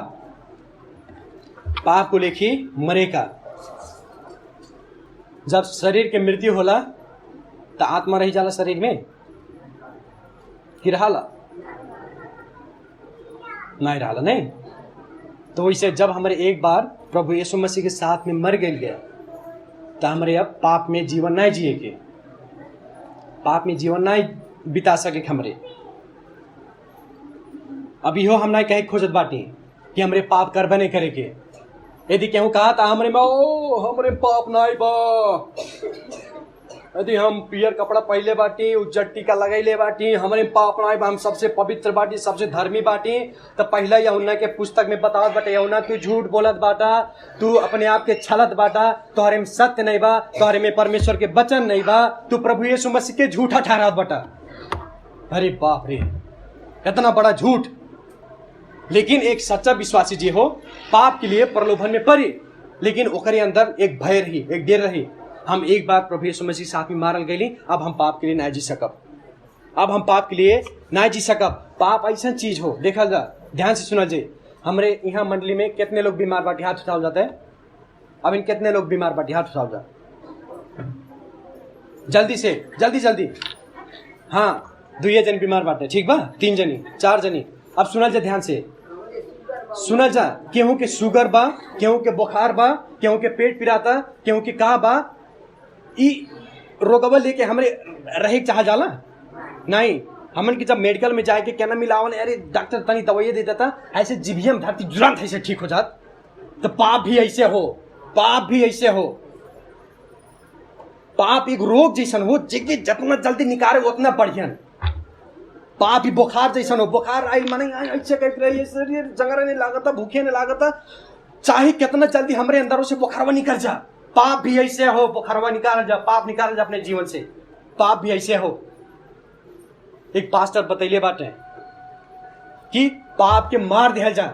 पापको लेखी मरेका। जब शरीर के मृत्यु होला तो आत्मा रही जाला शरीर में कि रहाला? नहीं रहा नहीं। तो वैसे जब हमारे एक बार प्रभु यीशु मसीह के साथ में मर गए तो हमारे अब पाप में जीवन नहीं जिए के, पाप में जीवन नहीं बिता सके हमरे। अभी हो हम नहीं कहे खोजत बाटी कि हमरे पाप कर बने करे के। यदि केहू कहा था हमरे में ओ हमरे पाप नहीं बा, यदि हम पियर कपड़ा पहले बाटी उज्जर टीका लगैले बाटी हमरे पाप नहीं बा, हम सबसे पवित्र बाटी सबसे धर्मी बाटी, तो पहला यूहन्ना के पुस्तक में बतावत बाटे यूहन्ना तू झूठ बोलत बाटा, तू अपने आप के छलत बाटा, तोहरे में सत्य नहीं बा, तोहरे में परमेश्वर के वचन नहीं बा, तू प्रभु यीशु मसीह के झूठा ठहरावत बाटा। अरे बाप रे कितना बड़ा झूठ। लेकिन एक सच्चा विश्वासी जी हो पाप के लिए प्रलोभन में पड़े, लेकिन ओकरे अंदर एक भय रही, एक डर रही। हम एक बार प्रभु यीशु मसीह साथ में मारल गई, अब हम पाप के लिए नहीं जी सकब, अब हम पाप के लिए नहीं जी सकब। पाप ऐसा चीज हो, देखा जा ध्यान से सुना जी। हमरे यहाँ मंडली में कितने लोग बीमार बाटी हाथ उठाओ जाता है? अब इन कितने लोग बीमार बाटी हाथ उठाओ जा जल्दी से जल्दी जल्दी। हाँ 2 जन बीमार बाटे, ठीक बा, 3 जनी 4 जनी। अब सुना जा ध्यान से सुना जा। केहू के शुगर बा, केहू के बुखार बा, केहू के पेट पिराता, केहू के का बा, ई रोगवा लेके हमरे रहे चाह जाला नहीं। हमन के जब मेडिकल में जाके क्या ना मिलावन, अरे डॉक्टर तनी दवाई दे देता, ऐसे जीभियम धरती तुरंत ऐसे ठीक हो जात। तो पाप भी ऐसे हो, पाप भी ऐसे हो। पाप एक रोग जैसन हो, जिसके जितना जल्दी निकाले उतना बढ़िया। पाप ही बुखार जैसन हो, बुखार आई माने ऐसे कह रही है शरीर जंगरा नहीं लागता, भूखे नहीं लागता, चाहे कितना जल्दी हमारे अंदरों से बुखारवा निकल जा। पाप भी ऐसे हो, बुखारवा निकाल जा, पाप निकाल जा अपने जीवन से। पाप भी ऐसे हो। एक पास्टर बतैले बाटे कि पाप के मार दिया जा,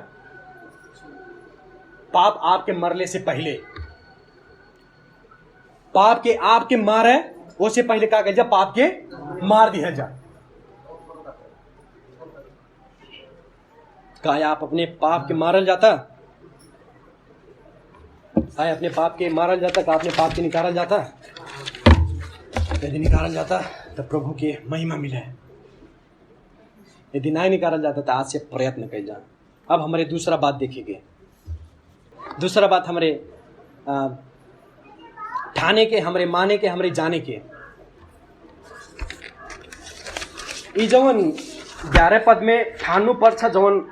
पाप आपके मरले से पहले, पाप के आपके मार है उससे पहले क्या कह जा, पाप के मार दिया जा। क्या आप अपने पाप के मारल जाता? क्या अपने पाप के मारल जाता? क्या अपने पाप के निकालल जाता? यदि निकालल जाता तो प्रभु के महिमा मिले, यदि नहीं निकालल जाता तो आज से प्रयत्न कर जा। अब हमारे दूसरा बात देखेंगे। दूसरा बात हमारे ठाने के, हमारे माने के, हमारे जाने के। ई जवन 11 पद में ठानु पर छ जवन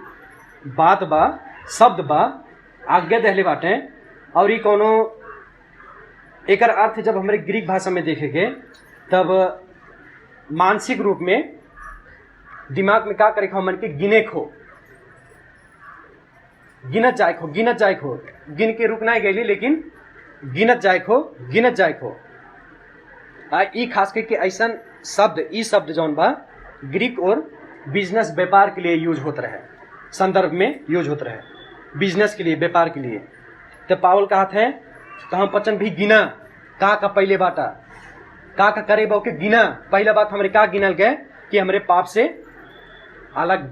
बात बा, शब्द बा, आज्ञा दहले बाटे। और ये कोनो एकर अर्थ जब हमारे ग्रीक भाषा में देखेंगे तब मानसिक रूप में दिमाग में क्या करे खो, मन के गिने खो, गिनत जाए खो, गिनत जाए खो, गिन के रुकना ही गई, लेकिन गिनत जाए खो, गिनत जाए खो। ई खास करके ऐसा शब्द, ई शब्द जौन बा ग्रीक और बिजनेस व्यापार के लिए यूज होता रहे, संदर्भ में यूज होता रहे, बिजनेस के लिए, व्यापार के लिए। तो पावल कहते हैं तो हम पचन भी गिना का पहले बाटा का करे बहु के गिना। पहला बात हमारे का गिनल गए कि हमारे पाप से अलग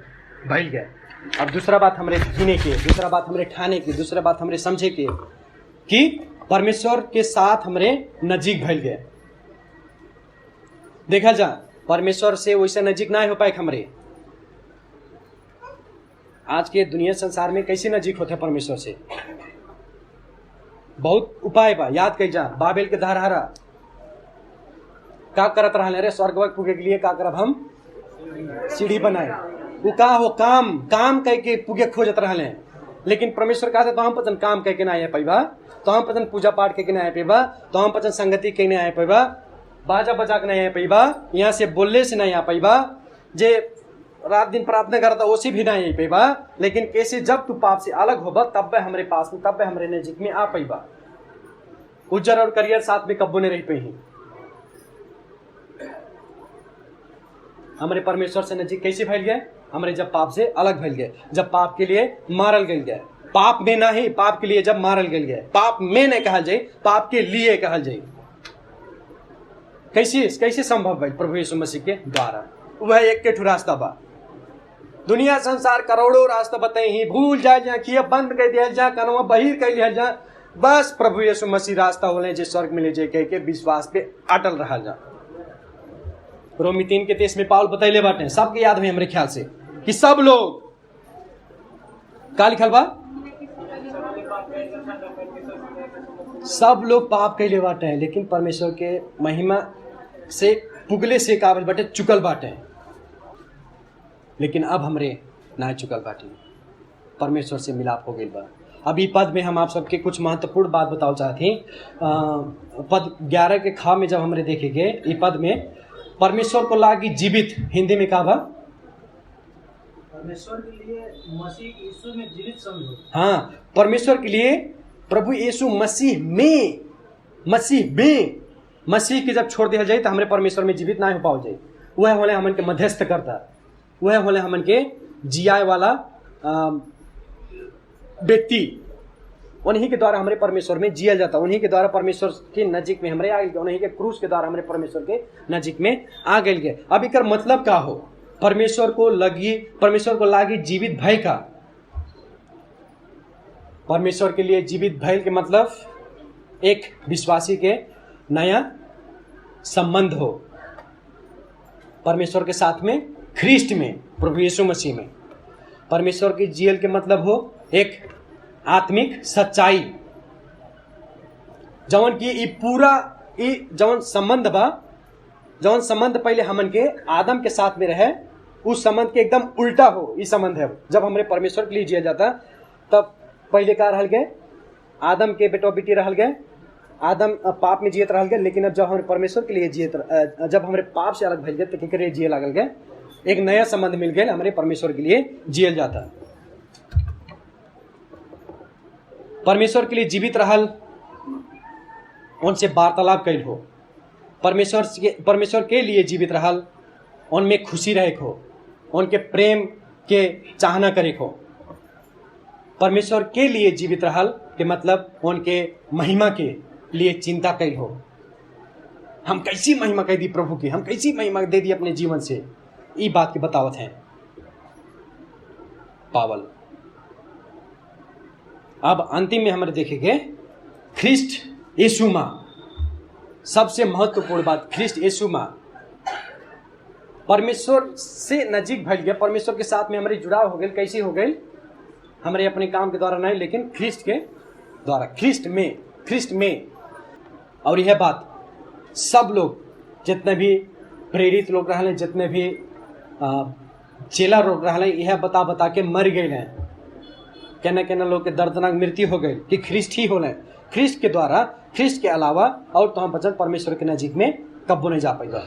भइल गए। अब दूसरा बात हमारे गिने के, दूसरा बात हमारे ठाने के, दूसरा बात हमारे समझे के कि परमेश्वर के साथ हमारे नजीक भइल गए। देखा जा परमेश्वर से वैसे नजीक ना हो पाए हमारे। आज के दुनिया संसार में कैसे नजीक होते हैं परमेश्वर से? बहुत उपाय बा, याद कर जा। बाबेल के धरहरा का करत रहा रे, स्वर्ग पुगे के लिए का करब हम? सीढ़ी बनाए। वो का हो काम काम कह के पुगे खोजत रहा, लेकिन परमेश्वर का तो हम पचन काम कह के ना आए पैबा, तो हम पचन पूजा पाठ कह के ना आए पैबा, तो हम पचन संगति कह नहीं आए पैबा, बाजा बजा के नहीं आए पैबा, यहाँ से बोलने से नहीं आ पैबा, जे रात दिन प्रार्थना करता उसी भी नहीं पैबा। लेकिन कैसे जब तू पाप से अलग होगा तब हमारे पास में, तब हमारे नजीक में आ पैबा। उज्जर और करियर साथ में कब्बो ने रह पे ही। हमारे परमेश्वर से नजीक कैसे फैल गए? हमारे जब पाप से अलग फैल गए, जब पाप के लिए मारल गल गए। पाप में ना ही, पाप के लिए जब मारल गल गए। पाप में नहीं कहा जाए, पाप के लिए कहा जाए। कैसे कैसे संभव है? प्रभु यीशु मसीह के द्वारा। वह एक के रास्ता बा। दुनिया संसार करोड़ों रास्ता बताए ही, भूल जाए जा कि बंद कर दिया जा, कनवा बहिर कर लिया जा, बस प्रभु यीशु मसीह रास्ता होले जे स्वर्ग में ले जाए कह के विश्वास पे अटल रहा जा। रोमी 3 के 23 में पाउल बतैले बाटे, सबके याद में हमारे ख्याल से कि सब लोग का लिखल बा? सब लोग पाप कैले बाटे हैं, लेकिन परमेश्वर के महिमा से पुगले से काबिल बाटे, चुकल बाटे। लेकिन अब हमरे ना चुकल बाटे, परमेश्वर से मिलाप हो गई बा। अभी पद में हम आप सबके कुछ महत्वपूर्ण बात बताओ चाहते हैं। पद 11 के ख में जब हमरे देखेंगे ये पद में परमेश्वर को लागी जीवित, हिंदी में का बा? परमेश्वर के लिए मसीह यीशु में जीवित समझो। हाँ, परमेश्वर के लिए प्रभु यीशु मसीह के जब छोड़ दिया जाए तो हमरे परमेश्वर में जीवित ना हो पाओ जाए। वह होले हमन के मध्यस्थ करता, वह होले हमन के जियाए वाला व्यक्ति। उन्हीं के द्वारा हमारे परमेश्वर में जिया जाता, उन्हीं के द्वारा परमेश्वर के नजीक में हमारे आ गए, उन्हीं के क्रूस के द्वारा हमारे परमेश्वर के नजीक में आ गए। अब इकर मतलब का हो? परमेश्वर को लागी जीवित भय का, परमेश्वर के लिए जीवित भय के मतलब एक विश्वासी के नया संबंध हो परमेश्वर के साथ में, ख्रिस्ट में, प्रभु यीशु मसीह में। परमेश्वर की जीएल के मतलब हो एक आत्मिक सच्चाई, जवन की ई पूरा ई जवन संबंध बा, जवन संबंध पहले हमन के आदम के साथ में रहे, उस संबंध के एकदम उल्टा हो ई संबंध है। जब हमरे परमेश्वर के लिए जिया जाता तब पहले का रहल गए, आदम के बेटो बेटी रहल गए, आदम पाप में जियत रहल गए। लेकिन अब जब हमारे परमेश्वर के लिए जब हमारे पाप से अलग भइल गए तो केकरे जिए लागल गए, एक नया संबंध मिल गया, हमारे परमेश्वर के लिए जियल जाता। परमेश्वर के लिए जीवित रहल, उनसे वार्तालाप कैल हो, परमेश्वर के लिए जीवित रहल, उनमें खुशी रहे हो, उनके प्रेम के चाहना करे हो। परमेश्वर के लिए जीवित रहल के मतलब उनके महिमा के लिए चिंता कैल हो। हम कैसी महिमा कह दी प्रभु की, हम कैसी महिमा दे दी अपने जीवन से, ये बात की बतावत हैं पावल। अब अंतिम में हमारे देखेंगे ख्रिस्ट यीशु मां। सबसे महत्वपूर्ण बात, ख्रिस्ट यीशु मां परमेश्वर से नजीक भइल गया, परमेश्वर के साथ में हमारे जुड़ाव हो गए। कैसे हो गए? हमारे अपने काम के द्वारा नहीं, लेकिन ख्रिस्ट के द्वारा, ख्रिस्ट में। और यह बात सब लोग, जितने भी प्रेरित लोग रहले, जितने भी चेला लोग रहले, यह बता के मर गए हैं। केना लोग के दर्दनाक मृत्यु हो गई कि ख्रिस्ट ही होले। ख्रिस्ट के द्वारा, ख्रिस्ट के अलावा और तो हम बचन परमेश्वर के नजीक में कब्बो नहीं जा पाएगा।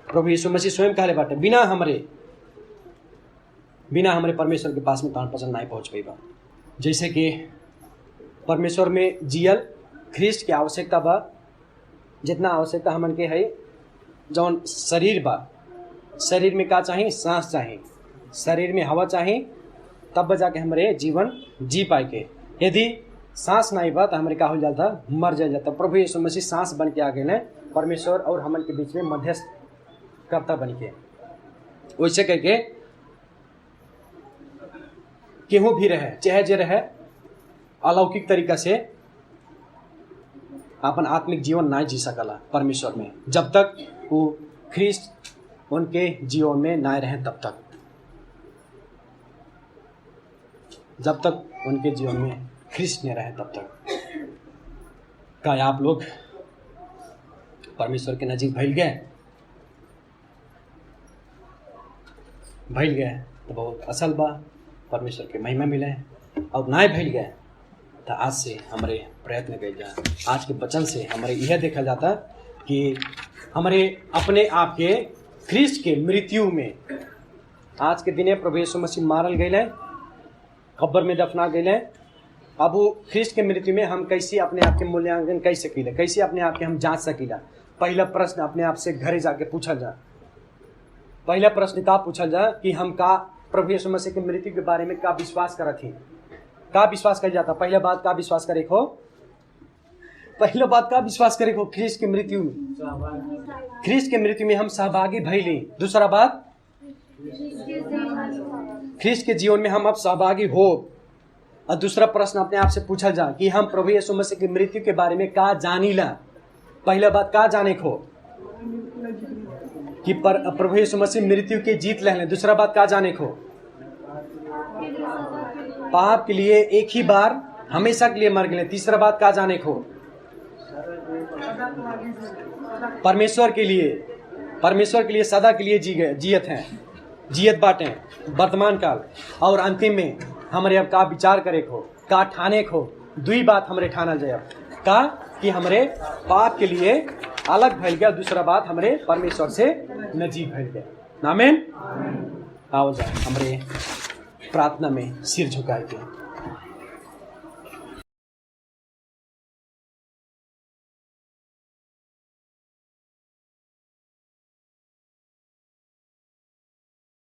प्रभु यीशु मसीह स्वयं कहले बाटे, बिना हमारे परमेश्वर के पास में तान पसंद नहीं पहुंच पाएगा। जैसे कि परमेश्वर में जियल ख्रिस्ट की आवश्यकता बा, जितना आवश्यकता हमन के है। जौन शरीर बा, शरीर में का चाहिए? सांस चाहिए, शरीर में हवा चाहिए, तब जाके हमारे जीवन जी पाए के। यदि सांस नहीं बा तो हमारे का हो जाता? मर जाता। प्रभु यीशु मसीह सांस बन के आ गए हैं, परमेश्वर और हमन के बीच में मध्यस्थ कर्ता बन के। वैसे कह के केहू भी रहे, चाहे जे रहे, अलौकिक तरीका से अपन आत्मिक जीवन ना जी सकला परमेश्वर में, जब तक वो ख्रिस्ट उनके जीवन में ना रहे, जब तक उनके जीवन में ख्रिस्ट ने रहे तब तक। क्या आप लोग परमेश्वर के नजीक भइल गए तो बहुत असल बा, परमेश्वर के महिमा मिले। और ना भइल गए तो आज से हमारे प्रयत्न कल जाए। आज के वचन से हमारे यह देखा जाता कि हमारे अपने आप के ख्रिस्ट के मृत्यु में, आज के दिन प्रभु यीशु मसीह मारल गए, कब्र में दफना गए। अब वो ख्रिस्ट के मृत्यु में हम कैसे अपने आप के मूल्यांकन कर सकीला, कैसे अपने आप के हम जांच सकीला? पहला प्रश्न अपने आप से घरे जाके पूछल जा। पहला प्रश्न का पूछल जा कि हम का प्रभु यीशु मसीह के मृत्यु के बारे में का विश्वास करत ही, का विश्वास कर जाता? पहला बात का विश्वास करे हो, पहला बात का विश्वास करे हो ख्रिस्ट के मृत्यु में, ख्रिस्ट के मृत्यु में हम सहभागी भइली। दूसरा बात, ख्रिस्ट के जीवन में हम अब सहभागी हो। और दूसरा प्रश्न अपने आप से पूछल जा कि हम प्रभु यीशु मसीह की मृत्यु के बारे में का जानीला। पहला बात का जाने को कि प्रभु यीशु मसीह मृत्यु के जीत ले। दूसरा बात का जाने को पाप के लिए एक ही बार हमेशा के लिए मर गए। तीसरा बात का जाने को परमेश्वर के लिए सदा के लिए जियत बाटे वर्तमान काल और अंतिम में हमारे अब का विचार करे को का ठाने को दुई बात हमरे ठानल जाए का कि हमरे पाप के लिए अलग भइल गया, दूसरा बात हमरे परमेश्वर से नजीक भइल गया। आमीन। आओ जाए हमरे प्रार्थना में सिर झुकाए के।